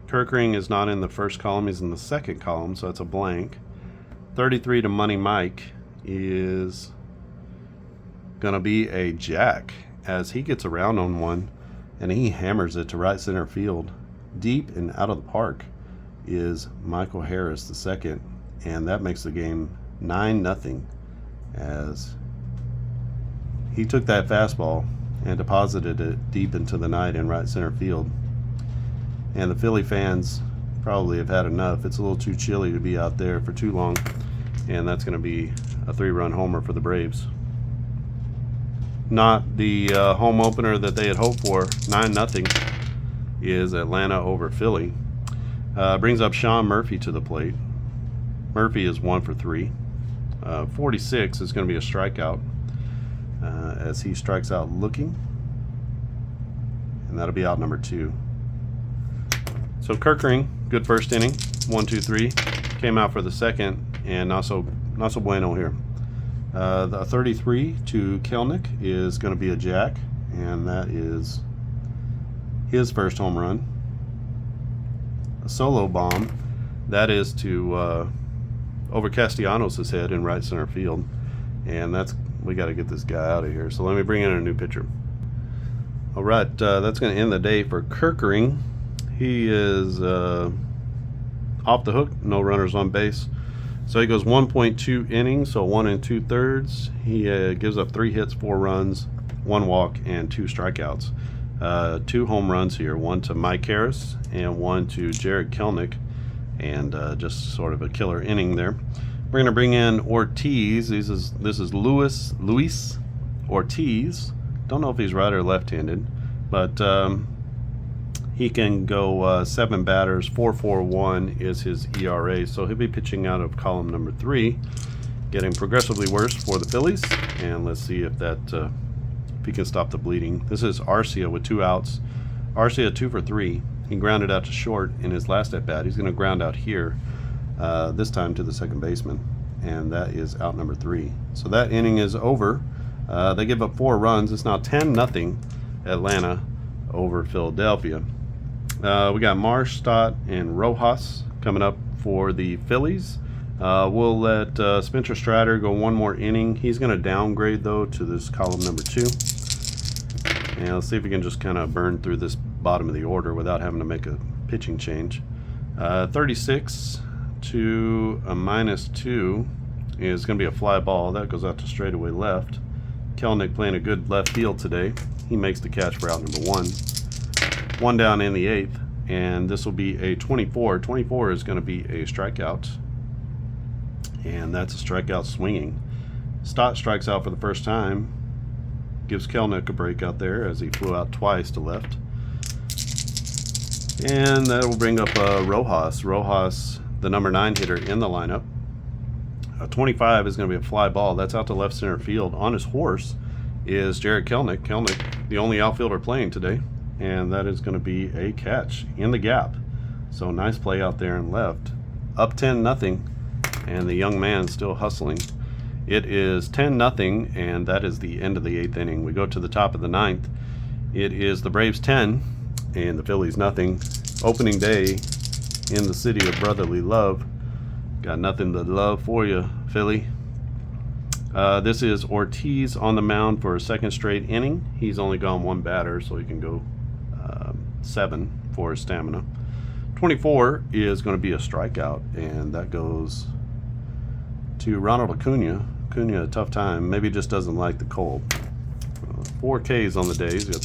Kirkring is not in the first column. He's in the second column, so that's a blank. 33 to Money Mike is going to be a jack as he gets around on one and he hammers it to right center field. Deep and out of the park is Michael Harris the second, and that makes the game 9-0 as he took that fastball and deposited it deep into the night in right center field. And the Philly fans probably have had enough. It's a little too chilly to be out there for too long, and that's going to be a 3-run homer for the Braves. Not the home opener that they had hoped for. 9-0 is Atlanta over Philly. Brings up Sean Murphy to the plate. Murphy is 1 for 3. 46 is going to be a strikeout as he strikes out looking, and that'll be out number 2. So Kirkring, good first inning, 1-2-3, came out for the second, and not so bueno here. The 33 to Kelnick is going to be a jack, and that is his first home run. A solo bomb, that is to over Castellanos' head in right center field, and we got to get this guy out of here. So let me bring in a new pitcher. All right, that's going to end the day for Kirkring. He is off the hook, no runners on base. So he goes 1.2 innings, so 1 2/3. He gives up 3 hits, 4 runs, 1 walk, and 2 strikeouts. 2 home runs here, 1 to Mike Harris and 1 to Jared Kelnick, and just sort of a killer inning there. We're going to bring in Ortiz. This is Luis Ortiz. Don't know if he's right or left-handed, but he can go 7 batters. 4.41 is his ERA, so he'll be pitching out of column number 3, getting progressively worse for the Phillies. And let's see if he can stop the bleeding. This is Arcia with 2 outs. Arcia 2 for 3. He grounded out to short in his last at bat. He's going to ground out here, this time to the second baseman, and that is out number 3. So that inning is over. They give up 4 runs. It's now 10-0 Atlanta over Philadelphia. We got Marsh, Stott, and Rojas coming up for the Phillies. We'll let Spencer Strider go 1 more inning. He's going to downgrade, though, to this column number 2. And let's see if we can just kind of burn through this bottom of the order without having to make a pitching change. 36 to a -2 is going to be a fly ball. That goes out to straightaway left. Kelnick playing a good left field today. He makes the catch for out number 1. 1 down in the 8th, and this will be a 24. 24 is going to be a strikeout, and that's a strikeout swinging. Stott strikes out for the first time, gives Kelnick a break out there as he flew out twice to left. And that will bring up Rojas. Rojas, the number 9 hitter in the lineup. 25 is going to be a fly ball. That's out to left center field. On his horse is Jared Kelnick. Kelnick, the only outfielder playing today. And that is going to be a catch in the gap. So nice play out there in left. Up 10-0, and the young man still hustling. It is 10-0, and that is the end of the 8th inning. We go to the top of the 9th. It is the Braves 10 and the Phillies nothing. Opening day in the city of brotherly love. Got nothing but love for you, Philly. This is Ortiz on the mound for a second straight inning. He's only gone 1 batter, so he can go 7 for his stamina. 24 is going to be a strikeout, and that goes to Ronald Acuna. Acuna, a tough time. Maybe just doesn't like the cold. 4 Ks on the day. He's got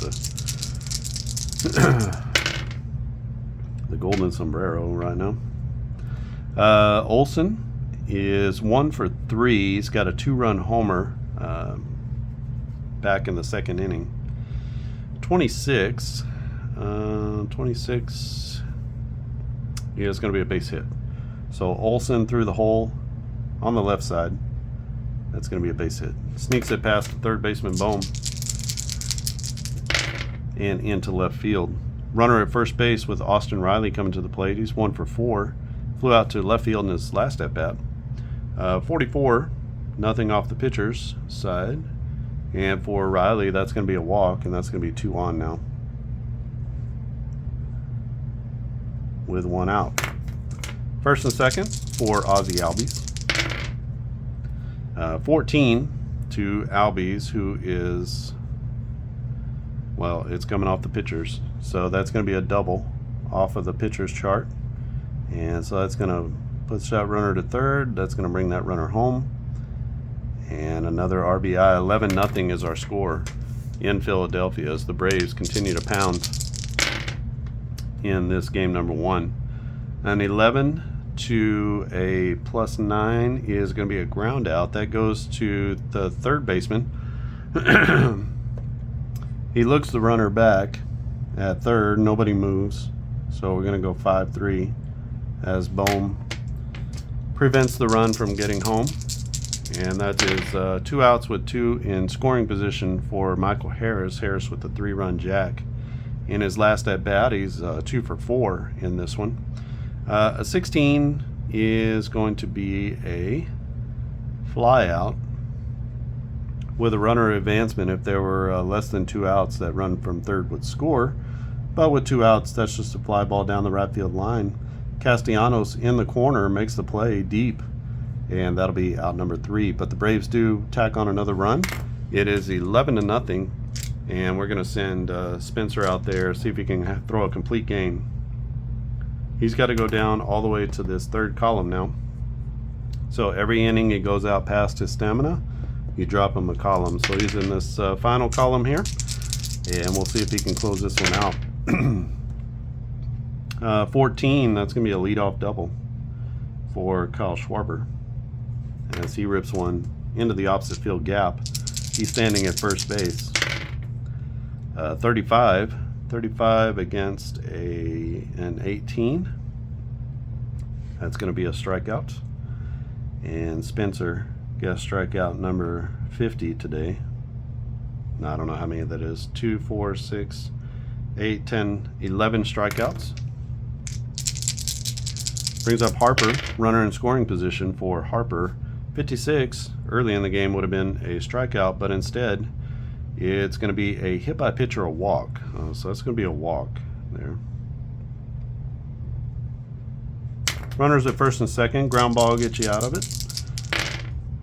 the golden sombrero right now. Olsen is 1 for 3. He's got a 2-run homer back in the second inning. 26 is going to be a base hit. So Olsen through the hole on the left side. That's going to be a base hit. Sneaks it past the third baseman Bohm and into left field. Runner at first base with Austin Riley coming to the plate. He's 1 for 4. Flew out to left field in his last at bat. 44, nothing off the pitcher's side. And for Riley, that's going to be a walk, and that's going to be 2 on now, with 1 out. First and second for Ozzie Albies. 14 to Albies, who is, well, it's coming off the pitchers. So that's going to be a double off of the pitcher's chart. And so that's going to push that runner to third. That's going to bring that runner home. And another RBI. 11-0 is our score in Philadelphia as the Braves continue to pound in this game number 1. An 11 to a +9 is going to be a ground out. That goes to the third baseman. He looks the runner back at third. Nobody moves. So we're going to go 5-3 as Bohm prevents the run from getting home. And that is 2 outs with 2 in scoring position for Michael Harris. Harris with the 3-run jack. In his last at bat, he's 2 for 4 in this one. A 16 is going to be a fly out with a runner advancement. If there were less than 2 outs, that run from third would score. But with 2 outs, that's just a fly ball down the right field line. Castellanos in the corner makes the play deep, and that'll be out number 3. But the Braves do tack on another run. It is 11-0, and we're going to send Spencer out there, see if he can throw a complete game. He's got to go down all the way to this third column now. So every inning he goes out past his stamina, you drop him a column. So he's in this final column here, and we'll see if he can close this one out. 14, that's going to be a leadoff double for Kyle Schwarber as he rips one into the opposite field gap. He's standing at first base. 35 against an 18. That's going to be a strikeout. And Spencer gets strikeout number 50 today. Now, I don't know how many that is. 2, 4, 6, 8, 10, 11 strikeouts. Brings up Harper, runner in scoring position for Harper. 56 early in the game would have been a strikeout, but instead it's going to be a hit by pitch or a walk. So that's going to be a walk there. Runners at first and second. Ground ball gets you out of it.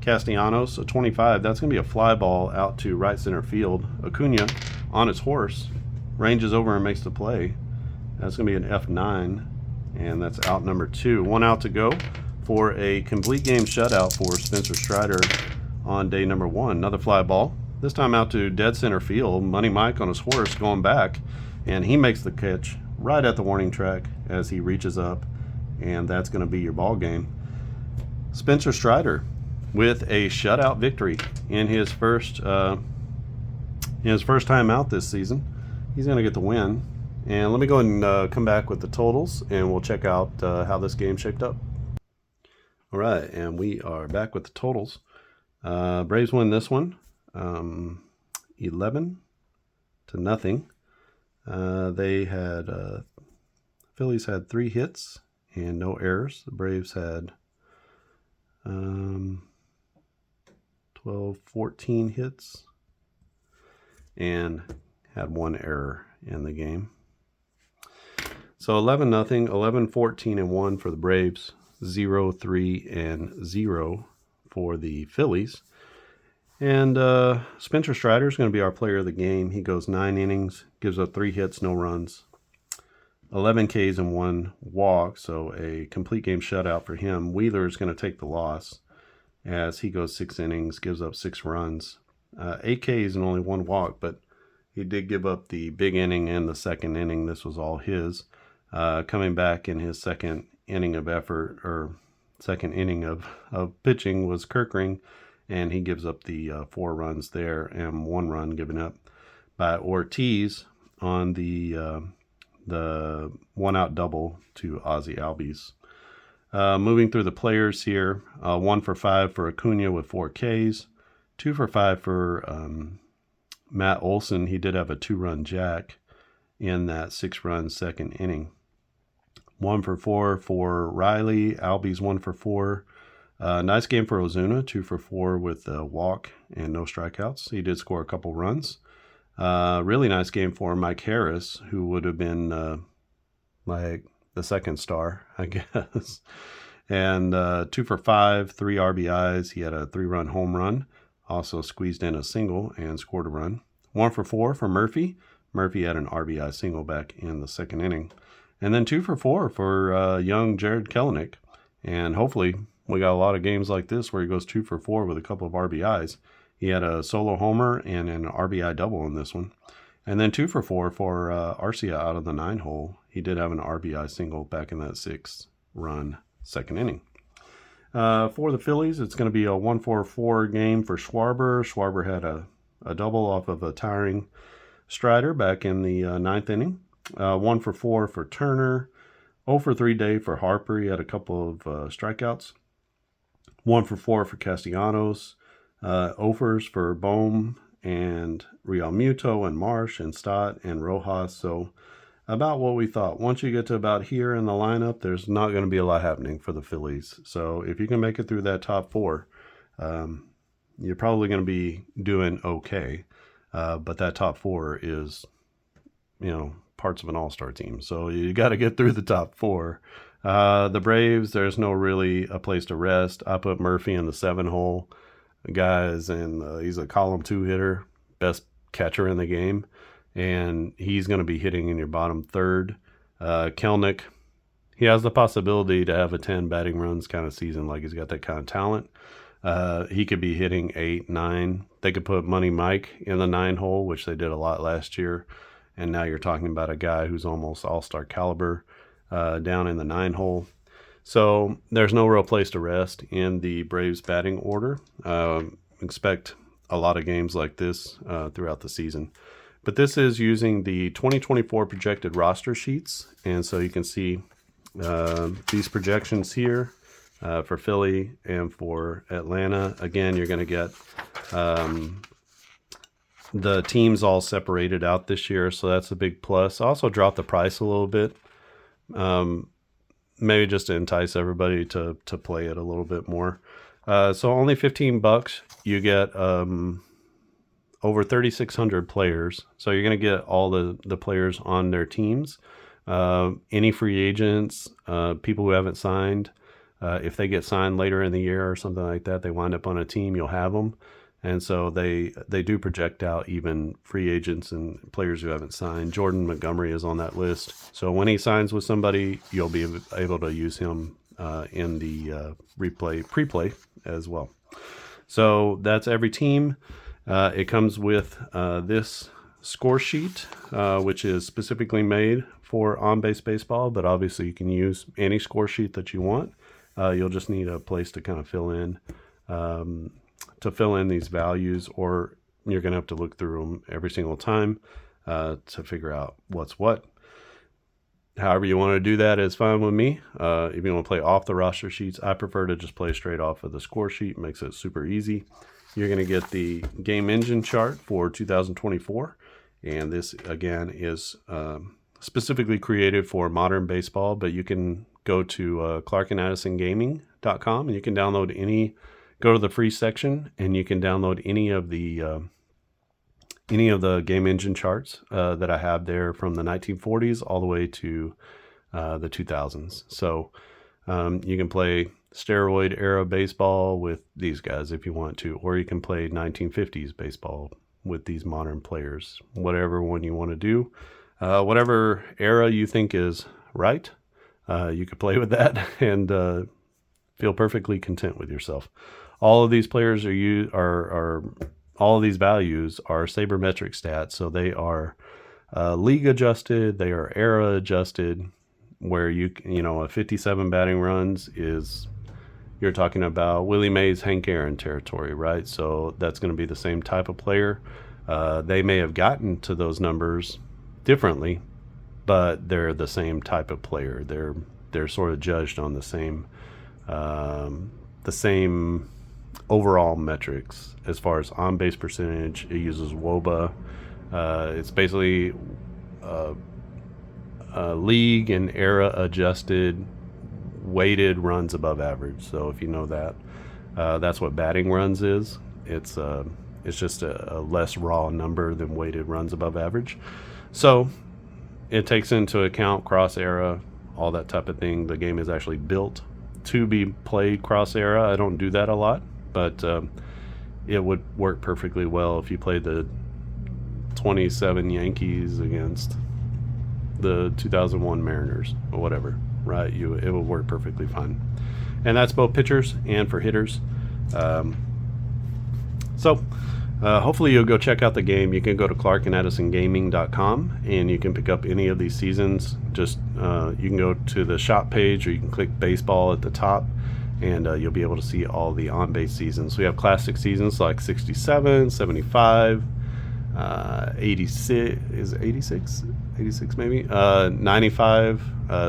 Castellanos, a 25. That's going to be a fly ball out to right center field. Acuna on his horse ranges over and makes the play. That's going to be an F9, and that's out number 2. 1 out to go for a complete game shutout for Spencer Strider on day number 1. Another fly ball. This time out to dead center field. Money Mike on his horse going back, and he makes the catch right at the warning track as he reaches up, and that's going to be your ball game. Spencer Strider with a shutout victory in his first time out this season. He's going to get the win. And let me go ahead and come back with the totals, and we'll check out how this game shaped up. All right, and we are back with the totals. Braves win this one. 11-0. They had Phillies had 3 hits and no errors. The Braves had 14 hits and had 1 error in the game. So 11-0, 11-14-1 for the Braves, 0-3-0 for the Phillies. And Spencer Strider is going to be our player of the game. He goes 9 innings, gives up 3 hits, no runs, 11 Ks and 1 walk, so a complete game shutout for him. Wheeler is going to take the loss as he goes 6 innings, gives up 6 runs, 8 Ks and only 1 walk, but he did give up the big inning and the second inning. This was all his. Coming back in his second inning of effort, or second inning of pitching, was Kirkring, and he gives up the 4 runs there and 1 run given up by Ortiz on the the one-out double to Ozzie Albies. Moving through the players here, 1 for 5 for Acuna with 4 Ks, 2 for 5 for Matt Olson. He did have a 2-run jack in that 6-run second inning. 1 for 4 for Riley. Albies 1 for 4. Nice game for Ozuna, 2 for 4 with a walk and no strikeouts. He did score a couple runs. Really nice game for Mike Harris, who would have been like the second star, I guess. And 2 for 5, 3 RBIs. He had a 3-run home run, also squeezed in a single and scored a run. 1 for 4 for Murphy. Murphy had an RBI single back in the second inning. And then 2 for 4 for young Jared Kelenic. And hopefully we got a lot of games like this where he goes 2 for 4 with a couple of RBIs. He had a solo homer and an RBI double in this one. And then 2 for 4 for Arcia out of the 9-hole. He did have an RBI single back in that 6-run second inning. For the Phillies, it's going to be a 1-4-4 game for Schwarber. Schwarber had a double off of a tiring Strider back in the 9th inning. 1 for 4 for Turner. 0 for 3 day for Harper. He had a couple of strikeouts. 1 for 4 for Castellanos. Offers for Bohm and Real Muto and Marsh and Stott and Rojas. So about what we thought. Once you get to about here in the lineup, there's not going to be a lot happening for the Phillies. So if you can make it through that top 4, you're probably going to be doing okay. But that top 4 is, parts of an all-star team. So you got to get through the top 4. The Braves, there's no really a place to rest. I put Murphy in the 7-hole, guys, and he's a column 2 hitter, best catcher in the game, and he's going to be hitting in your bottom 3rd. Kelenic, he has the possibility to have a 10 batting runs kind of season, like he's got that kind of talent. He could be hitting 8, 9. They could put Money Mike in the 9-hole, which they did a lot last year, and now you're talking about a guy who's almost all-star caliber down in the 9-hole. So there's no real place to rest in the Braves batting order. Expect a lot of games like this throughout the season. But this is using the 2024 projected roster sheets. And so you can see these projections here for Philly and for Atlanta. Again, you're going to get the teams all separated out this year. So that's a big plus. Also dropped the price a little bit. Maybe just to entice everybody to play it a little bit more. So only $15, you get over 3,600 players. So you're going to get all the players on their teams. Any free agents, people who haven't signed. If they get signed later in the year or something like that, they wind up on a team, you'll have them. And so they do project out even free agents and players who haven't signed. Jordan Montgomery is on that list. So when he signs with somebody, you'll be able to use him in the pre-play as well. So that's every team. It comes with this score sheet, which is specifically made for on-base baseball, but obviously you can use any score sheet that you want. You'll just need a place to kind of fill in these values, or you're going to have to look through them every single time to figure out what's what. However you want to do that is fine with me. If you want to play off the roster sheets, I prefer to just play straight off of the score sheet. It makes it super easy. You're going to get the game engine chart for 2024. And this, again, is specifically created for modern baseball, but you can go to clarkaddisongaming.com and you can download go to the free section and you can download any of the game engine charts that I have there from the 1940s all the way to the 2000s. So you can play steroid era baseball with these guys if you want to, or you can play 1950s baseball with these modern players, whatever one you want to do. Whatever era you think is right, you could play with that and feel perfectly content with yourself. All of these players are all of these values are sabermetric stats, so they are league adjusted, they are era adjusted, where a 57 batting runs is, you're talking about Willie Mays, Hank Aaron territory, right? So that's going to be the same type of player. They may have gotten to those numbers differently, but they're the same type of player. They're sort of judged on the same overall metrics as far as on base percentage. It uses WOBA. It's basically league and era adjusted weighted runs above average. So if you know that, that's what batting runs is. It's just a less raw number than weighted runs above average. So it takes into account cross era, all that type of thing. The game is actually built to be played cross era. I don't do that a lot, but it would work perfectly well if you played the 27 Yankees against the 2001 Mariners or whatever, right? It will work perfectly fine. And that's both pitchers and for hitters. Hopefully you'll go check out the game. You can go to clarkandaddisongaming.com and you can pick up any of these seasons. Just you can go to the shop page, or you can click baseball at the top, and you'll be able to see all the on-base seasons. So we have classic seasons like 67, 75, 86, is it 86? 86 maybe? 95.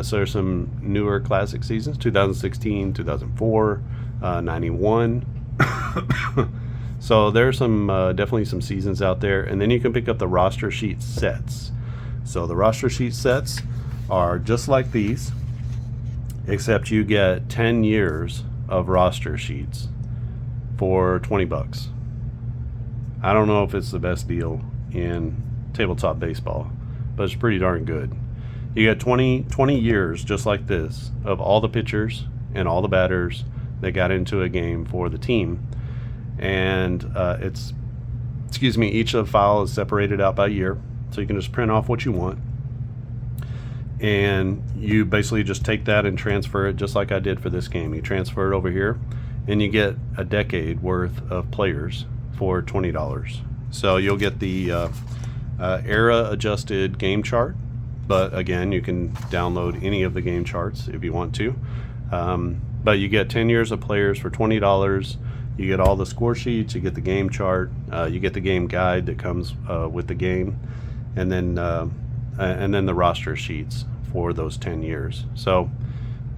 So there's some newer classic seasons, 2016, 2004, 91. So there's some definitely some seasons out there. And then you can pick up the roster sheet sets. So the roster sheet sets are just like these, except you get 10 years of roster sheets for $20. I don't know if it's the best deal in tabletop baseball, but it's pretty darn good. You get 20 years just like this of all the pitchers and all the batters that got into a game for the team. And each of the file is separated out by year, so you can just print off what you want. And you basically just take that and transfer it just like I did for this game. You transfer it over here, and you get a decade worth of players for $20. So you'll get the era adjusted game chart, but again, you can download any of the game charts if you want to. But you get 10 years of players for $20. You get all the score sheets, you get the game chart, you get the game guide that comes with the game, and then the roster sheets for those 10 years. So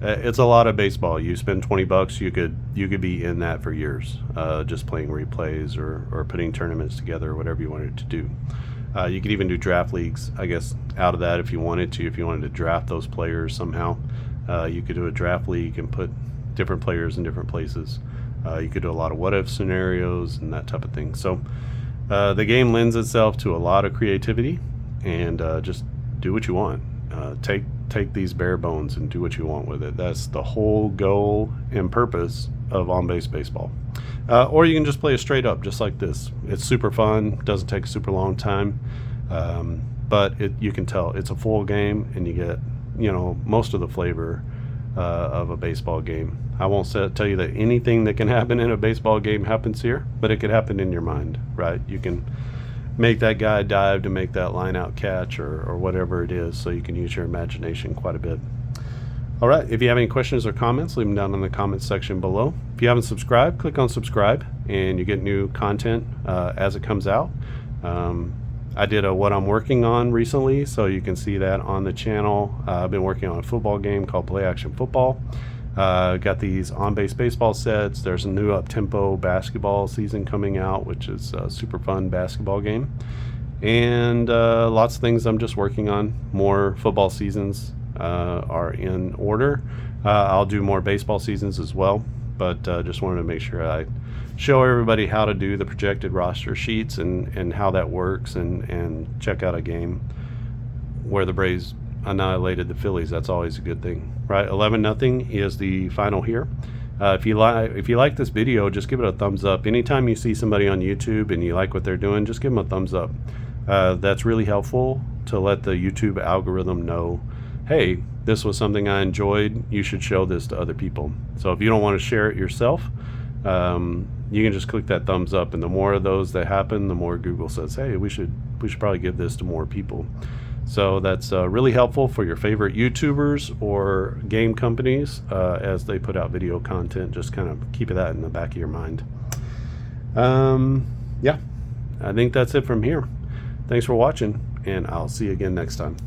it's a lot of baseball. You spend $20, you could be in that for years, just playing replays or putting tournaments together or whatever you wanted to do. You could even do draft leagues, I guess, out of that if you wanted to. If you wanted to draft those players somehow, you could do a draft league and put different players in different places. You could do a lot of what-if scenarios and that type of thing. So the game lends itself to a lot of creativity, and just do what you want. Take these bare bones and do what you want with it. That's the whole goal and purpose of on-base baseball. Or you can just play it straight up, just like this. It's super fun. Doesn't take a super long time, but you can tell it's a full game, and you get most of the flavor of a baseball game. I won't tell you that anything that can happen in a baseball game happens here, but it could happen in your mind, right? You can make that guy dive to make that line out catch or whatever it is, so you can use your imagination quite a bit. All right, if you have any questions or comments, leave them down in the comments section below. If you haven't subscribed, click on subscribe, and you get new content as it comes out. I did a what I'm working on recently, so you can see that on the channel. I've been working on a football game called Play Action Football. Got these on-base baseball sets. There's a new up-tempo basketball season coming out, which is a super fun basketball game. And lots of things I'm just working on. More football seasons are in order. I'll do more baseball seasons as well, but just wanted to make sure I show everybody how to do the projected roster sheets and how that works, and check out a game where the Braves annihilated the Phillies. That's always a good thing, right? 11-0 is the final here. If you like this video, just give it a thumbs up. Anytime you see somebody on YouTube and you like what they're doing, just give them a thumbs up. That's really helpful to let the YouTube algorithm know, hey, this was something I enjoyed. You should show this to other people. So if you don't want to share it yourself, you can just click that thumbs up, and the more of those that happen, the more Google says, hey, we should probably give this to more people. So that's really helpful for your favorite YouTubers or game companies as they put out video content. Just kind of keep that in the back of your mind. Yeah, I think that's it from here. Thanks for watching, and I'll see you again next time.